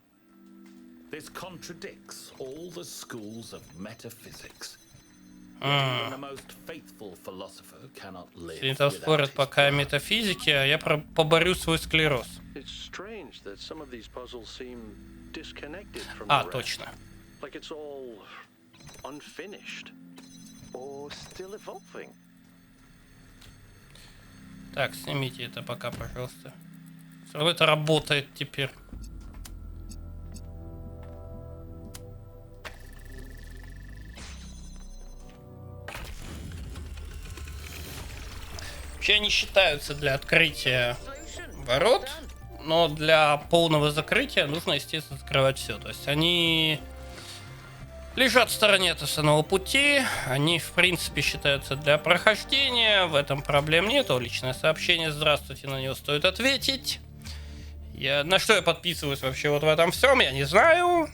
This contradicts all the schools of metaphysics. Even the most faithful philosopher cannot live Там спорят пока о метафизике, а я поборю свой склероз. А, точно. Так, снимите это пока, пожалуйста. Это работает теперь. Вообще они считаются для открытия ворот, но для полного закрытия нужно, естественно, закрывать все. То есть они лежат в стороне от основного пути, они, в принципе, считаются для прохождения, в этом проблем нету. Личное сообщение, здравствуйте, на него стоит ответить. На что я подписываюсь вообще вот в этом всем, я не знаю.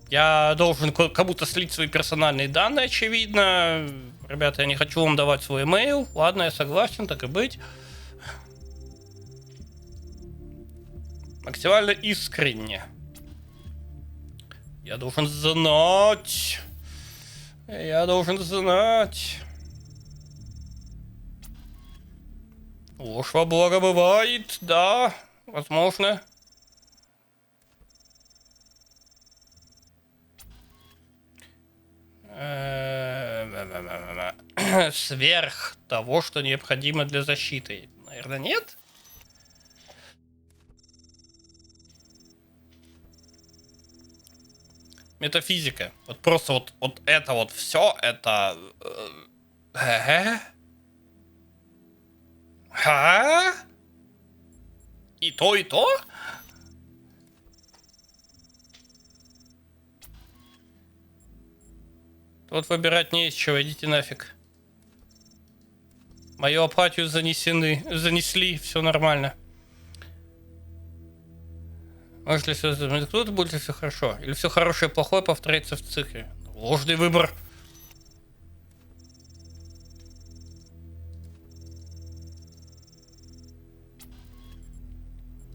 Я должен кому-то слить свои персональные данные, очевидно. Ребята, я не хочу вам давать свой имейл. Ладно, я согласен, так и быть. Максимально искренне. Я должен знать. Я должен знать. Ложь во благо бывает, да, возможно. Сверх того, что необходимо для защиты. Наверное, нет? Метафизика. Вот просто вот это вот все, это... И то, и то? Тут выбирать не из чего, идите нафиг. Мою апатию занесли, все нормально. Может ли все кто-то будет ли все хорошо? Или все хорошее и плохое повторяется в цикле? Ложный выбор.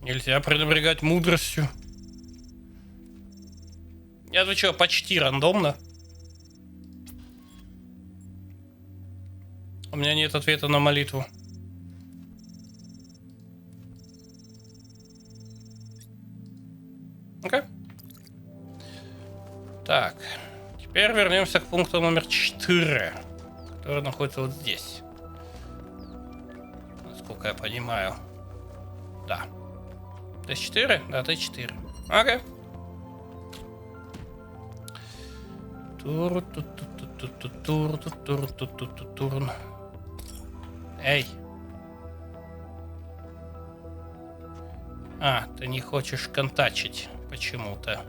Нельзя пренебрегать мудростью. Я отвечаю почти рандомно. У меня нет ответа на молитву. Окей. Так. Теперь вернемся к пункту номер 4, который находится вот здесь. Насколько я понимаю. Да. Т4? Да, Т4. Окей. Тур. Эй. А, ты не хочешь контачить почему-то.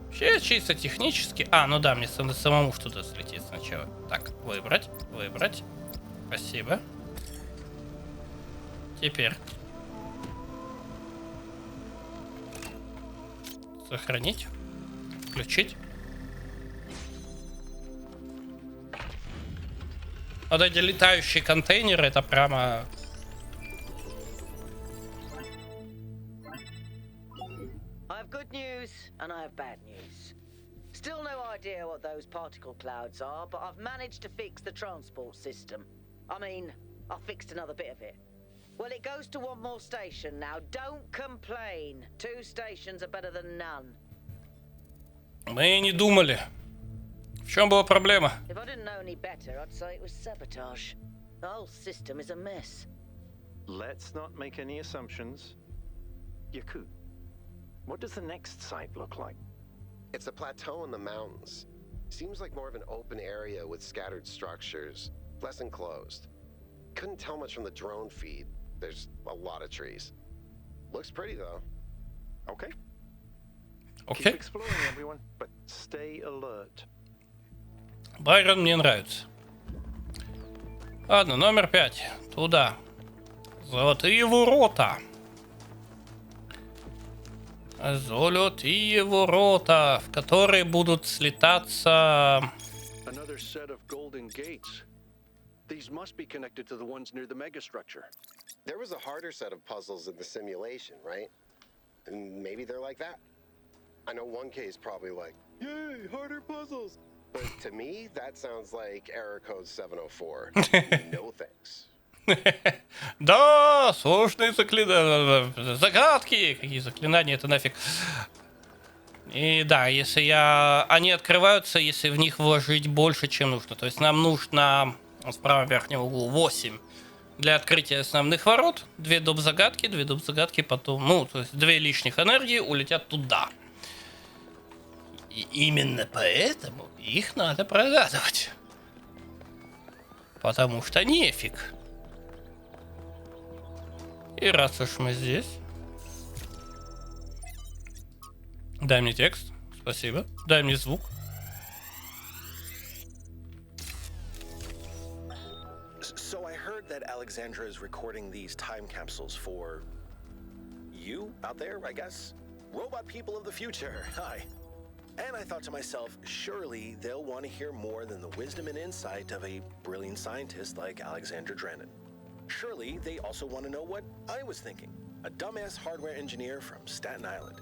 Вообще, чисто технически... А, ну да, мне самому что-то слететь сначала. Так, выбрать. Спасибо. Теперь. Сохранить. Включить. Вот эти летающие контейнеры, это прямо... I have good news and I have bad news. Still no idea what those particle clouds are, but I've managed to fix the transport system. I mean, I fixed another bit of it. Well, it goes to one more station now. Don't complain. 2 stations are better than none. Мы не думали. В чем была проблема? If I didn't know any better, I'd say it was sabotage. The whole system is a mess. Let's not make any assumptions. Yakut, what does the next site look like? It's a plateau in the mountains. Seems like more of an open area with scattered structures, less enclosed. Couldn't tell much from the drone feed. There's a lot of trees. Looks pretty though. Okay. Okay. Keep exploring, everyone, but stay alert. Байрон мне нравится. Ладно, номер 5. Туда. Золотые ворота. Золотые ворота, в которые будут слетаться... Another set of golden gates. These must be connected to the ones near the megastructure. There was a harder set of puzzles in the simulation, right? And maybe they're like that. I know 1K is probably like, yay, harder puzzles. But to me, that sounds like error code 704. No thanks. Да, сложные заклинания. Загадки. Какие заклинания, это нафиг. И да, если они открываются, если в них вложить больше, чем нужно. То есть нам нужно в правом верхнем углу 8 для открытия основных ворот. 2 доп. Загадки потом, ну, то есть 2 лишних энергии улетят туда. И именно поэтому их надо прогадывать. Потому что нефиг. И раз уж мы здесь... Дай мне текст. Спасибо. Дай мне звук. So I heard that Alexandra is recording these time capsules for... you out there, I guess? Robot people of the future. Hi. And I thought to myself, surely they'll want to hear more than the wisdom and insight of a brilliant scientist like Alexandra Drennan. Surely they also want to know what I was thinking. a dumbass hardware engineer from Staten Island.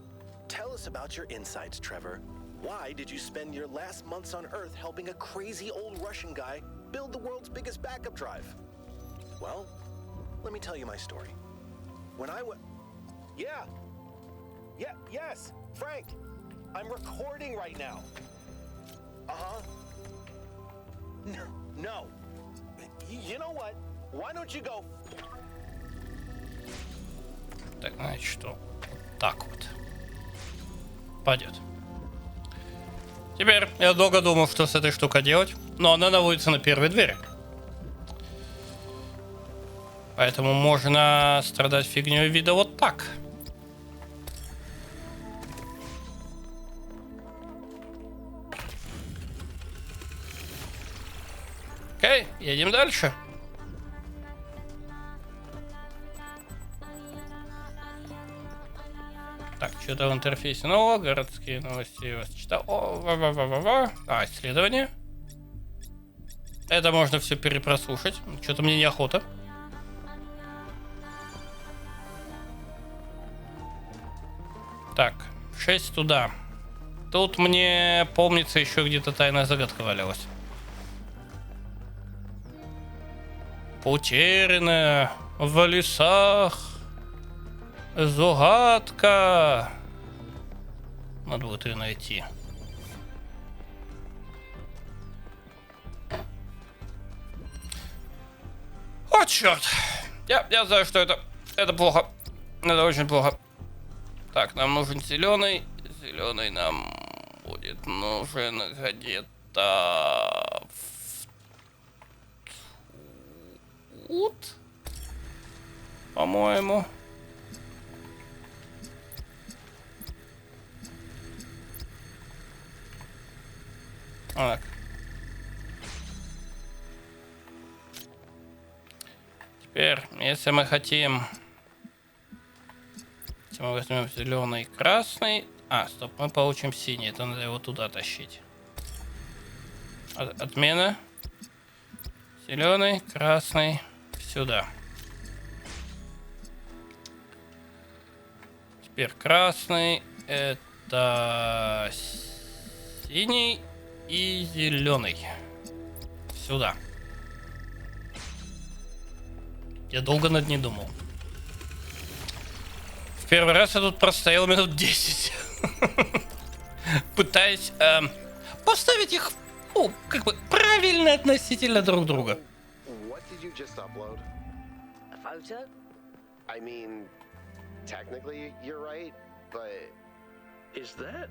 Tell us about your insights, Trevor. Why did you spend your last months on Earth helping a crazy old Russian guy build the world's biggest backup drive? Well, let me tell you my story. When I was... Yes, Frank! I'm recording right now. Uh-huh. No. You know what? Why don't you go... Так, значит, что? Так вот. Пойдет. Теперь я долго думал, что с этой штукой делать, но она наводится на первой двери. Поэтому можно страдать фигней вида вот так. Окей, едем дальше. Так, что-то в интерфейсе нового, городские новости я вас читал. Исследование. Это можно все перепрослушать. Что-то мне неохота. Так, 6 туда. Тут мне, помнится, еще где-то тайная загадка валялась. Потерянная в лесах загадка. Надо будет ее найти. О, черт! Я знаю, что это плохо. Это очень плохо. Так, нам нужен зеленый. Зеленый нам будет нужен где-то тут, по-моему. Так. Теперь, если мы хотим... Если мы возьмем зеленый и красный... стоп, мы получим синий. Это надо его туда тащить. Отмена. Зеленый, красный, сюда. Теперь красный. Это синий и зеленый. Сюда. Я долго над ней думал. В первый раз я тут простоял минут 10. Пытаясь поставить их, как бы правильно относительно друг друга. What did you just upload? A photo? I mean, technically you're right, but... Is that?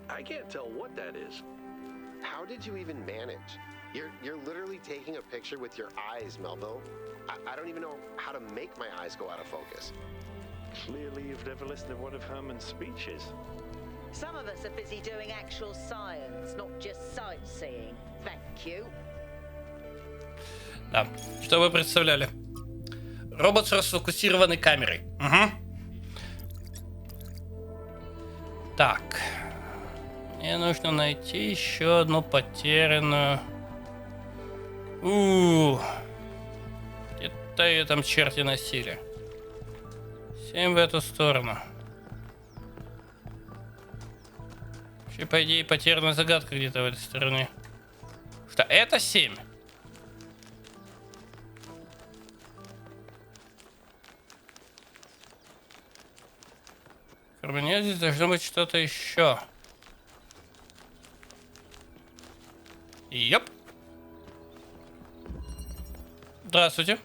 I can't tell what that is. How did you even manage? You're literally taking a picture with your eyes, Melville. I don't even know how to make my eyes go out of focus. Clearly you've never listened to one of Herman's speeches. Some of us are busy doing actual science, not just sightseeing. Thank you. Да, что вы представляли? Робот с расфокусированной камерой. Угу. Так. Мне нужно найти еще одну потерянную. Где-то ее там черти носили. 7 в эту сторону. Вообще, по идее, потерянная загадка где-то в этой стороне. Что, это 7? Кроме нее здесь должно быть что-то еще. Йоп. Здравствуйте.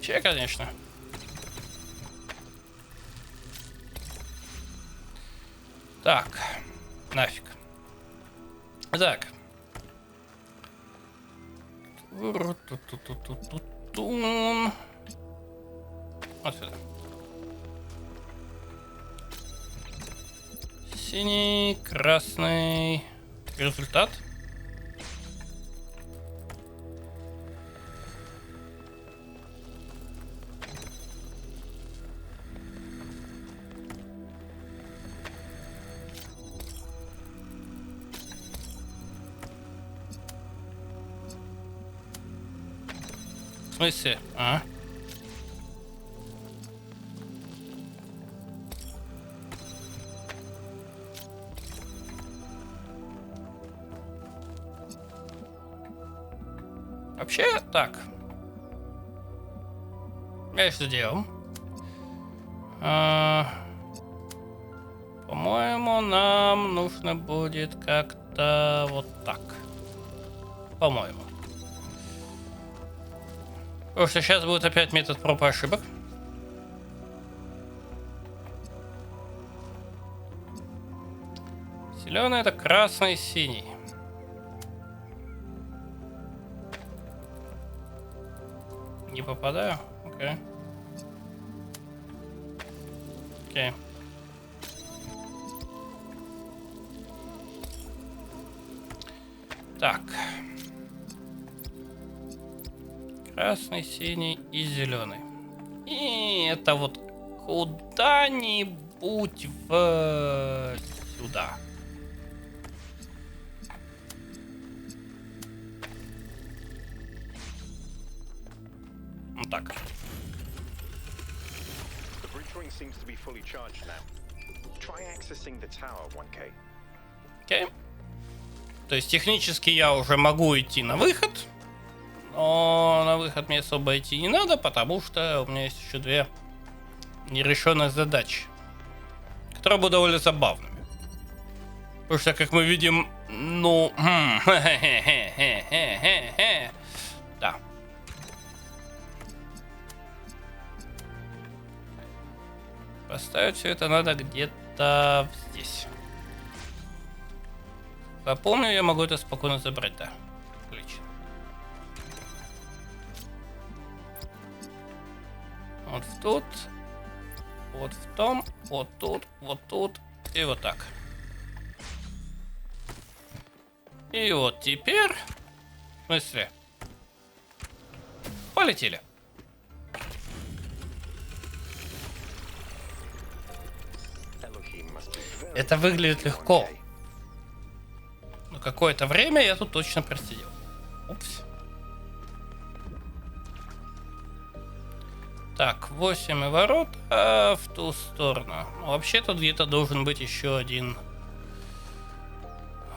Че, конечно. Так, нафиг. Так. Вот сюда. Синий, красный. Результат. смысле? А? Вообще, так. Между делом. По-моему, нам нужно будет как-то вот так. По-моему. Потому что сейчас будет опять метод проб и ошибок. Зеленый — это красный, синий. Не попадаю? Окей. Окей. Так. Красный, синий и зеленый. И это вот куда-нибудь в сюда. Вот так. The bridge ring seems to be fully charged now. Try accessing the tower, 1K. Окей. То есть технически я уже могу идти на выход. Но на выход мне особо идти не надо, потому что у меня есть еще две нерешенных задачи, которые будут довольно забавными. Потому что, как мы видим, ну... Да. Поставить все это надо где-то здесь. Запомню, я могу это спокойно забрать, да. Отлично. Вот тут. Вот в том. Вот тут. Вот тут. И вот так. И вот теперь... В смысле? Полетели. Это выглядит легко. Но какое-то время я тут точно просидел. Упс. Так, 8 и ворот, а в ту сторону. Ну, вообще тут где-то должен быть еще один...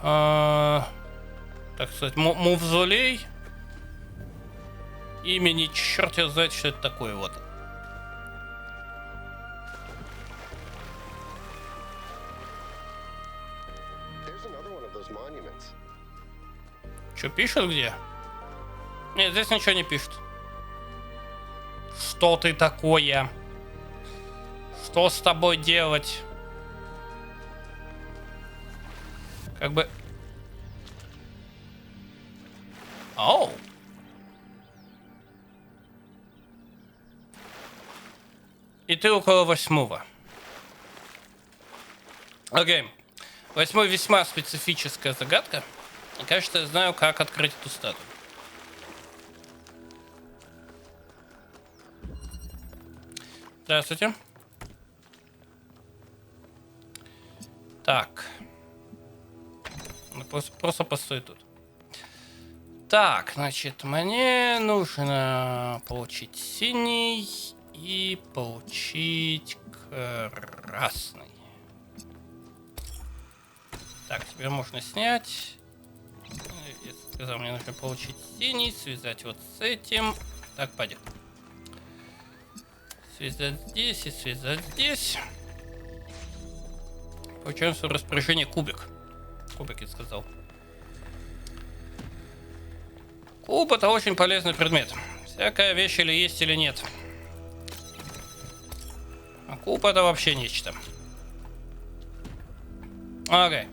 так сказать, мавзолей. Имени черт его знает, что это такое вот. Что, пишет где? Нет, здесь ничего не пишет. Что ты такое? Что с тобой делать? Как бы... Оу. И ты около 8-го. Окей. 8-й весьма специфическая загадка. И, кажется, я знаю, как открыть эту статую. Здравствуйте. Так. Просто постой тут. Так, значит, мне нужно получить синий и получить красный. Так, теперь можно снять. Я сказал, мне нужно получить синий, связать вот с этим. Так, пойдет. Связать здесь и связать здесь. Получаем свое распоряжение кубик. Кубик, я сказал. Куб — это очень полезный предмет. Всякая вещь или есть, или нет. А куб — это вообще нечто. Окей.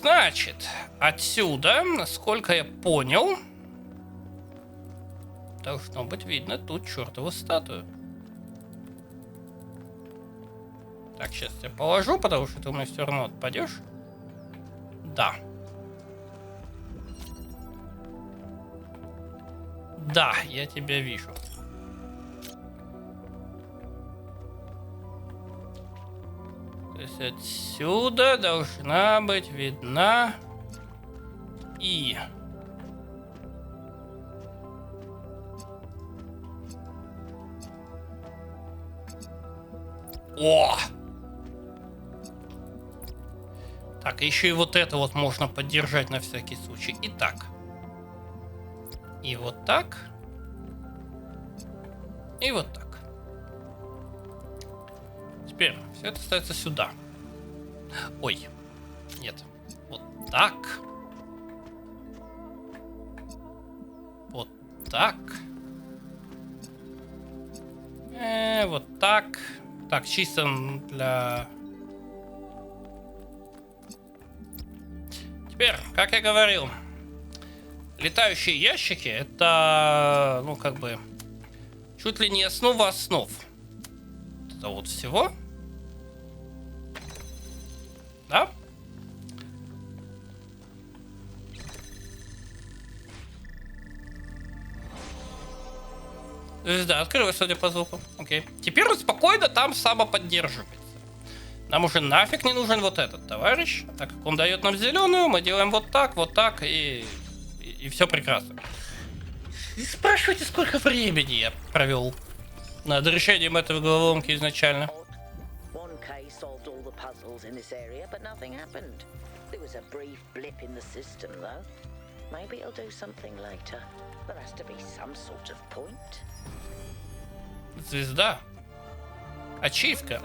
Значит, отсюда, насколько я понял, должно быть видно тут чертову статую. Так, сейчас я положу, потому что ты у меня все равно отпадешь. Да. Да, я тебя вижу. То есть отсюда должна быть видна И. О! Так, еще и вот это вот можно поддержать на всякий случай. Итак. И вот так. И вот так. Теперь все это ставится сюда. Ой. Нет. Вот так. Вот так. Вот так. Так, чисто для... Теперь, как я говорил, летающие ящики — это, ну, как бы, чуть ли не основа основ. Это вот всего. Да? Звезда открылась, судя по звуку. Окей. Теперь он спокойно там самоподдерживается. Нам уже нафиг не нужен вот этот товарищ. Так как он дает нам зеленую, мы делаем вот так, и все прекрасно. И спрашивайте, сколько времени я провел над решением этого головоломки изначально. Звезда. Ачивка.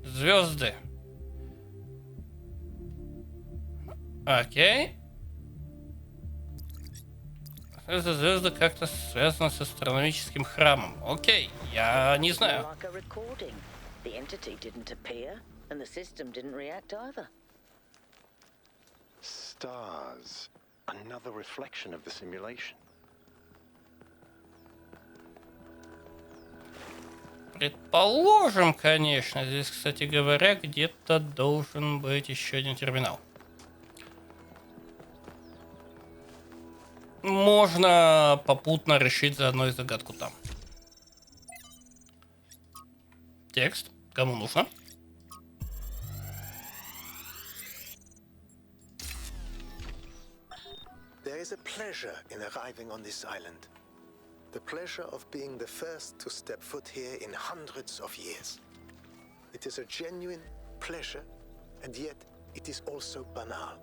Звезды. Окей. Это звезды как-то связаны с астрономическим храмом. Окей, я не знаю. And the system didn't react either. Stars. Another reflection of the simulation. Предположим, конечно. Здесь, кстати говоря, где-то должен быть еще один терминал. Можно попутно решить заодно и загадку там. Текст. Кому нужно? There is a pleasure in arriving on this island. The pleasure of being the first to step foot here in hundreds of years. It is a genuine pleasure, and yet it is also banal.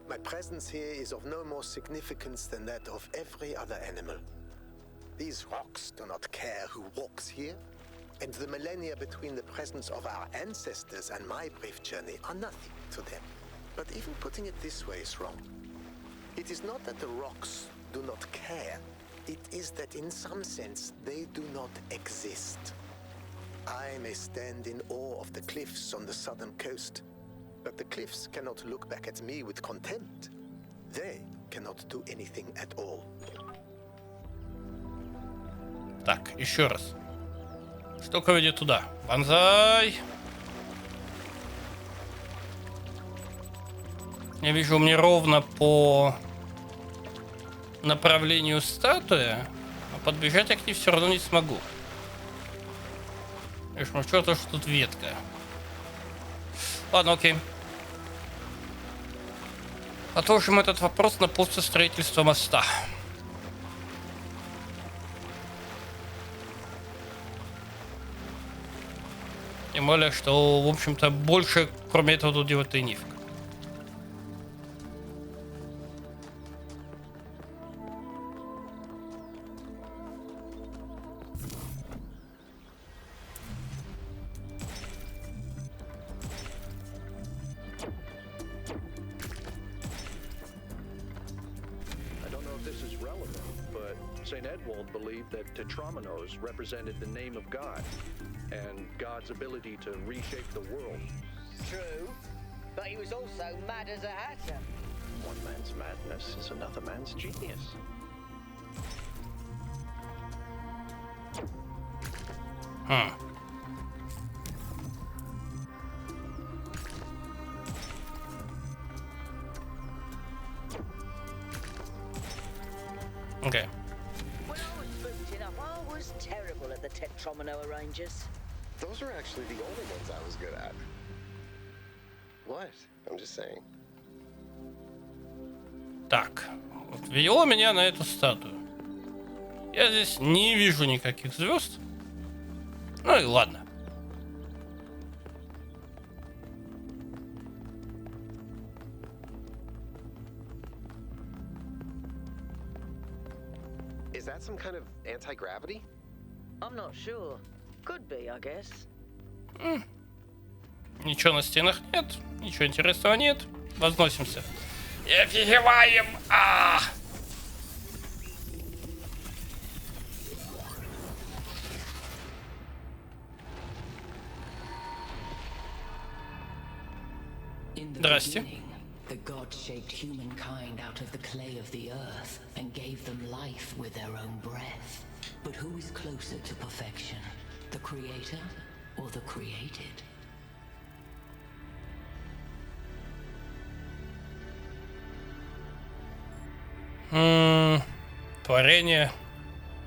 My presence here is of no more significance than that of every other animal. These rocks do not care who walks here, and the millennia between the presence of our ancestors and my brief journey are nothing to them. But even putting it this way is wrong. It is not that the rocks do not care. It is that in some sense they do not exist. I may stand in awe of the cliffs on the southern coast, but the cliffs cannot look back at me with contempt. They cannot do anything at all. Так, еще раз. Штука ведет туда. Банзай! Я вижу, мне ровно по направлению статуя, но подбежать я к ней все равно не смогу. Лишь что-то, что тут ветка. Ладно, окей. Отложим этот вопрос на после строительства моста. Тем более, что, в общем-то, больше, кроме этого, тут делать-то и нефиг. Represented the name of God and God's ability to reshape the world. True, but he was also mad as a hatter. One man's madness is another man's genius. Okay. Terrible at the Tetromino arrangers. Those are actually the only ones I was good at. What? I'm just saying. Так, вот ввело меня на эту статую. Я здесь не вижу никаких звезд. Ну и ладно. Is that some kind of anti-gravity? I'm not sure. Could be, I guess. Ничего на стенах нет, ничего интересного нет. Возносимся. И офигеваем! Здрасте. The God shaped humankind out of the clay of the earth and gave them life with their own breath. But who is closer to perfection, the creator or the created? Творение.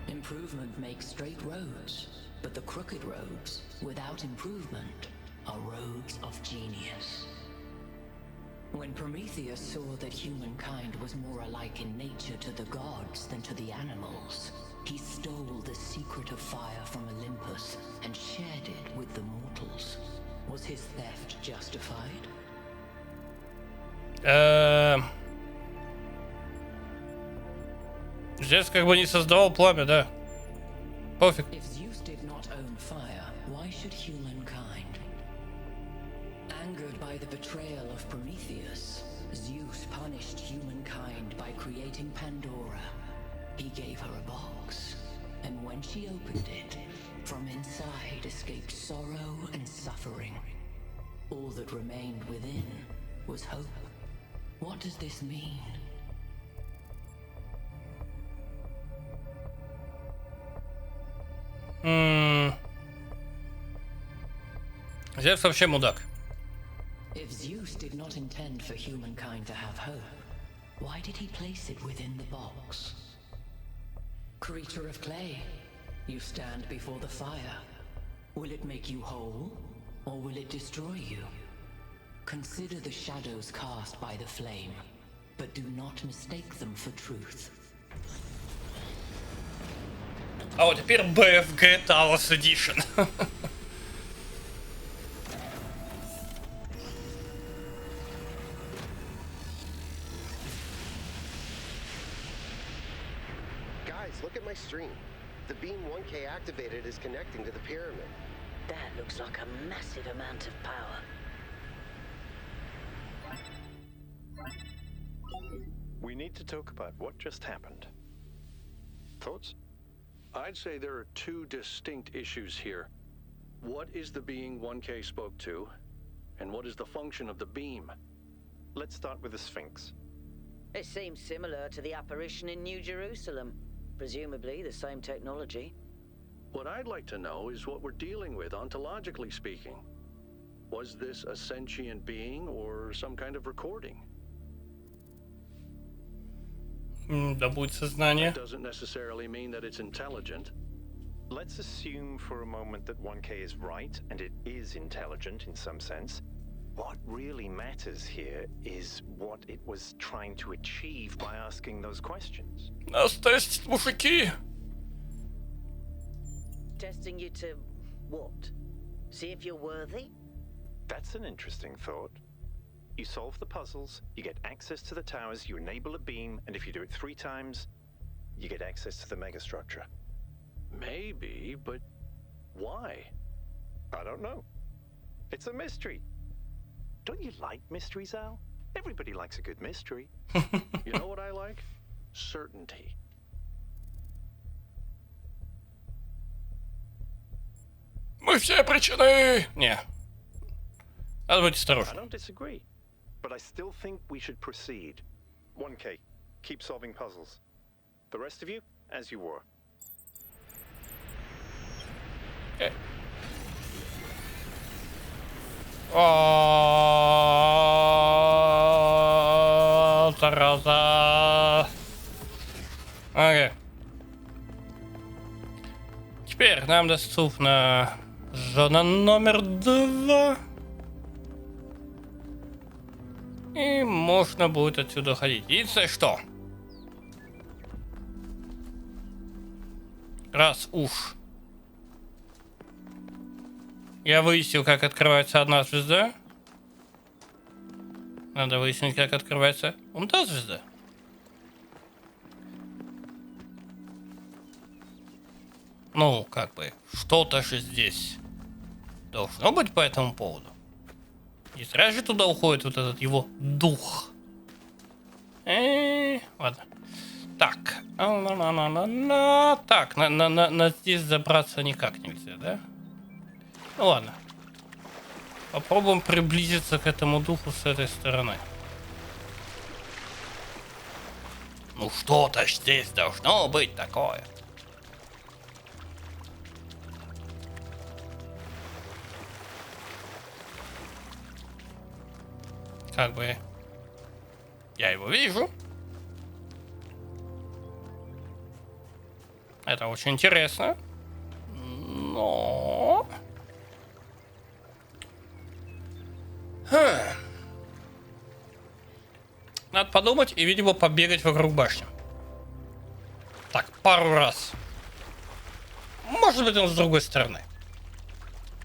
Improvement makes straight roads, but the crooked roads, without improvement, are roads of genius. When Prometheus saw that humankind was more alike in nature to the gods than to the animals, he stole the secret of fire from Olympus and shared it with the mortals. Was his theft justified? Здесь как бы не создавал пламя, да. Пофиг. If Zeus did not own fire, why should humankind? Angered by the betrayal of Prometheus, Zeus punished humankind by creating Pandora. He gave her a box, and when she opened it, from inside escaped sorrow and suffering. All that remained within was hope. What does this mean? Зевс вообще мудак. If Zeus did not intend for humankind to have hope, why did he place it within the box? Creature of clay, you stand before the fire. Will it make you whole, or will it destroy you? Consider the shadows cast by the flame, but do not mistake them for truth. А вот теперь BFG Talos Edition. Guys, look at my stream. The beam 1K activated is connecting to the pyramid. That looks like a massive amount of power. We need to talk about what just happened. Thoughts? I'd say there are two distinct issues here. What is the being 1K spoke to, and what is the function of the beam? Let's start with the Sphinx. It seems similar to the apparition in New Jerusalem. Presumably the same technology. What I'd like to know is what we're dealing with, ontologically speaking. Was this a sentient being or some kind of recording? Да будет сознание. That doesn't necessarily mean that it's intelligent. Let's assume for a moment that 1K is right, and it is intelligent in some sense. What really matters here is what it was trying to achieve by asking those questions. Нас тестят, мужики. Testing you to what? See if you're worthy? That's an interesting thought. You solve the puzzles, you get access to the towers, you enable a beam, and if you do it 3 times, you get access to the megastructure. Maybe, but why? I don't know. It's a mystery. Don't you like mysteries, Al? Everybody likes a good mystery. You know what I like? Certainty. Мы все причины. Не. Надо быть I осторожным. don't disagree, but I still think we should proceed. 1K, keep solving puzzles. The rest of you, as you were. Okay. Зараза. Окей. Теперь нам доступна зона номер 2. И можно будет отсюда ходить. Единственное, что? Раз уж я выяснил, как открывается одна звезда, надо выяснить, как открывается та звезда. Ну, как бы, что-то же здесь должно быть по этому поводу. Не зря же туда уходит вот этот его дух. Ладно. Так. Так, на здесь забраться никак нельзя, да? Ну ладно. Попробуем приблизиться к этому духу с этой стороны. Ну что-то ж здесь должно быть такое. Как бы я его вижу. Это очень интересно. Но... Надо подумать и, видимо, побегать вокруг башни. Так, пару раз. Может быть, он с другой стороны.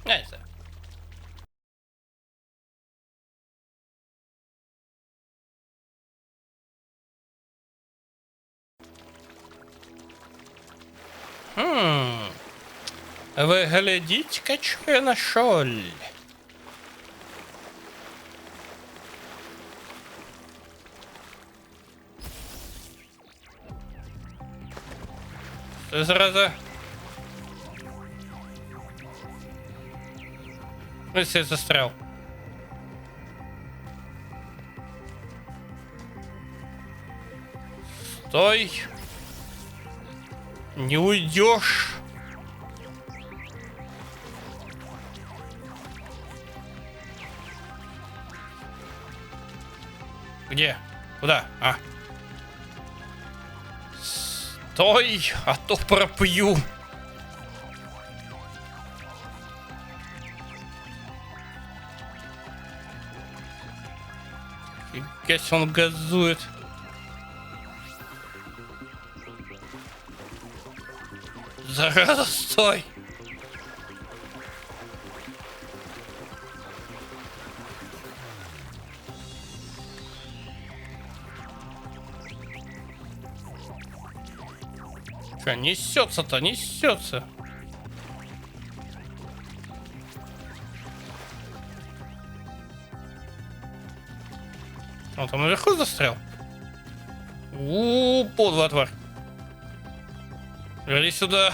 Я не знаю. Вы глядите-ка, что я нашел. Ты зараза. Если я застрял. Стой. Не уйдешь. Где? Куда? А. Стой, а то пропью. Фигась, он газует. Зараза, стой. Что, несется-то, несется. Он там наверху застрял. Подлая тварь. Иди сюда.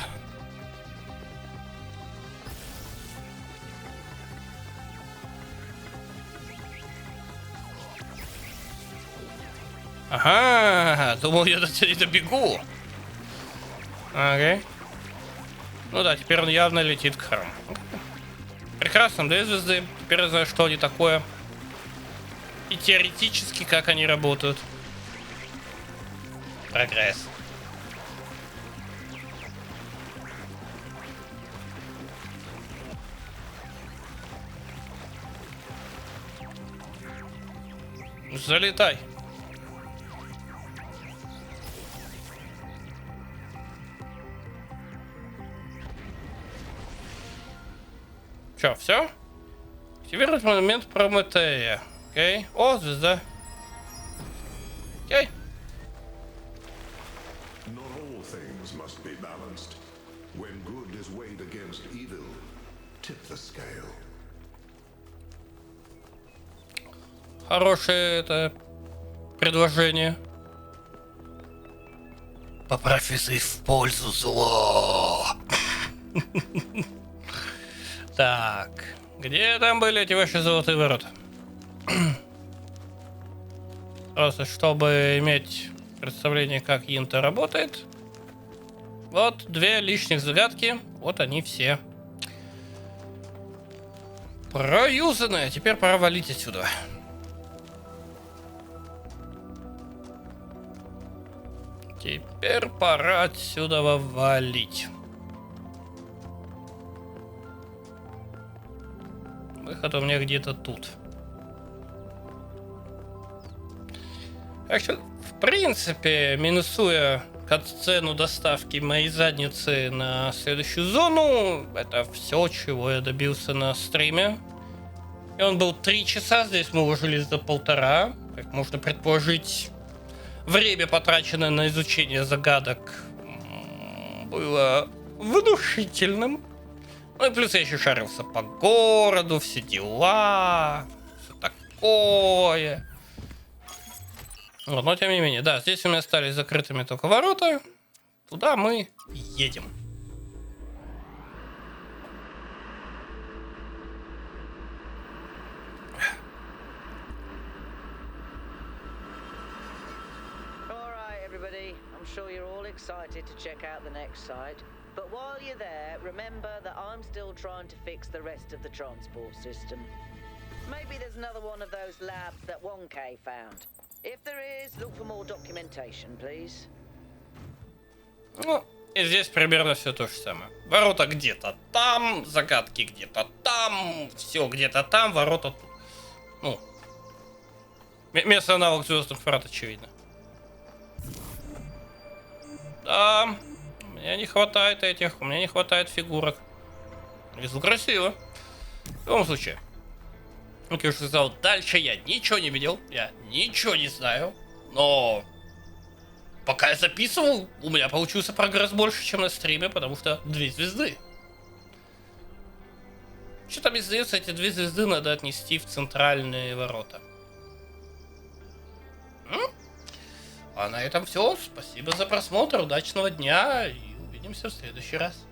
Ага, думал, я до тебя не добегу. Окей. Ну да, теперь он явно летит к храму. Прекрасно, 2 звезды. Теперь я знаю, что они такое. И теоретически, как они работают. Прогресс. Залетай. Чё, все? Активировать момент Прометея. Окей. О, звезда. Окей. Not all things must be balanced. When good is weighed against evil, tip the scale. Хорошее это предложение. Поправь весы в пользу зла. Так, где там были эти ваши золотые ворота? Просто чтобы иметь представление, как Инта работает. Вот 2 лишних загадки. Вот они все проюзаны. Теперь пора валить отсюда. Теперь пора отсюда валить. Выход у меня где-то тут. Так что, в принципе, минусуя кат-сцену доставки моей задницы на следующую зону, это все, чего я добился на стриме. И он был 3 часа, здесь мы уложились за 1,5. Как можно предположить, время, потраченное на изучение загадок, было внушительным. Ну и плюс я еще шарился по городу, все дела, все такое. Вот, но тем не менее, да, здесь у меня остались закрытыми только ворота. Туда мы едем. Alright, everybody. I'm sure you're all excited to check out the next site. But while you're there, remember that I'm still trying to fix the rest of the transport system. Maybe there's another one of those labs that 1K found. If there is, look for more documentation, please. Ну, и здесь примерно все то же самое. Ворота где-то там, загадки где-то там, все где-то там, ворота тут. Ну, место аналог Звездных Врат, очевидно. Да, у меня не хватает этих, у меня не хватает фигурок. Внизу красиво. В любом случае. Как я уже сказал, дальше я ничего не видел, я ничего не знаю, но пока я записывал, у меня получился прогресс больше, чем на стриме, потому что 2 звезды. Что там издается, эти 2 звезды надо отнести в центральные ворота. А на этом все. Спасибо за просмотр, удачного дня и увидимся в следующий раз.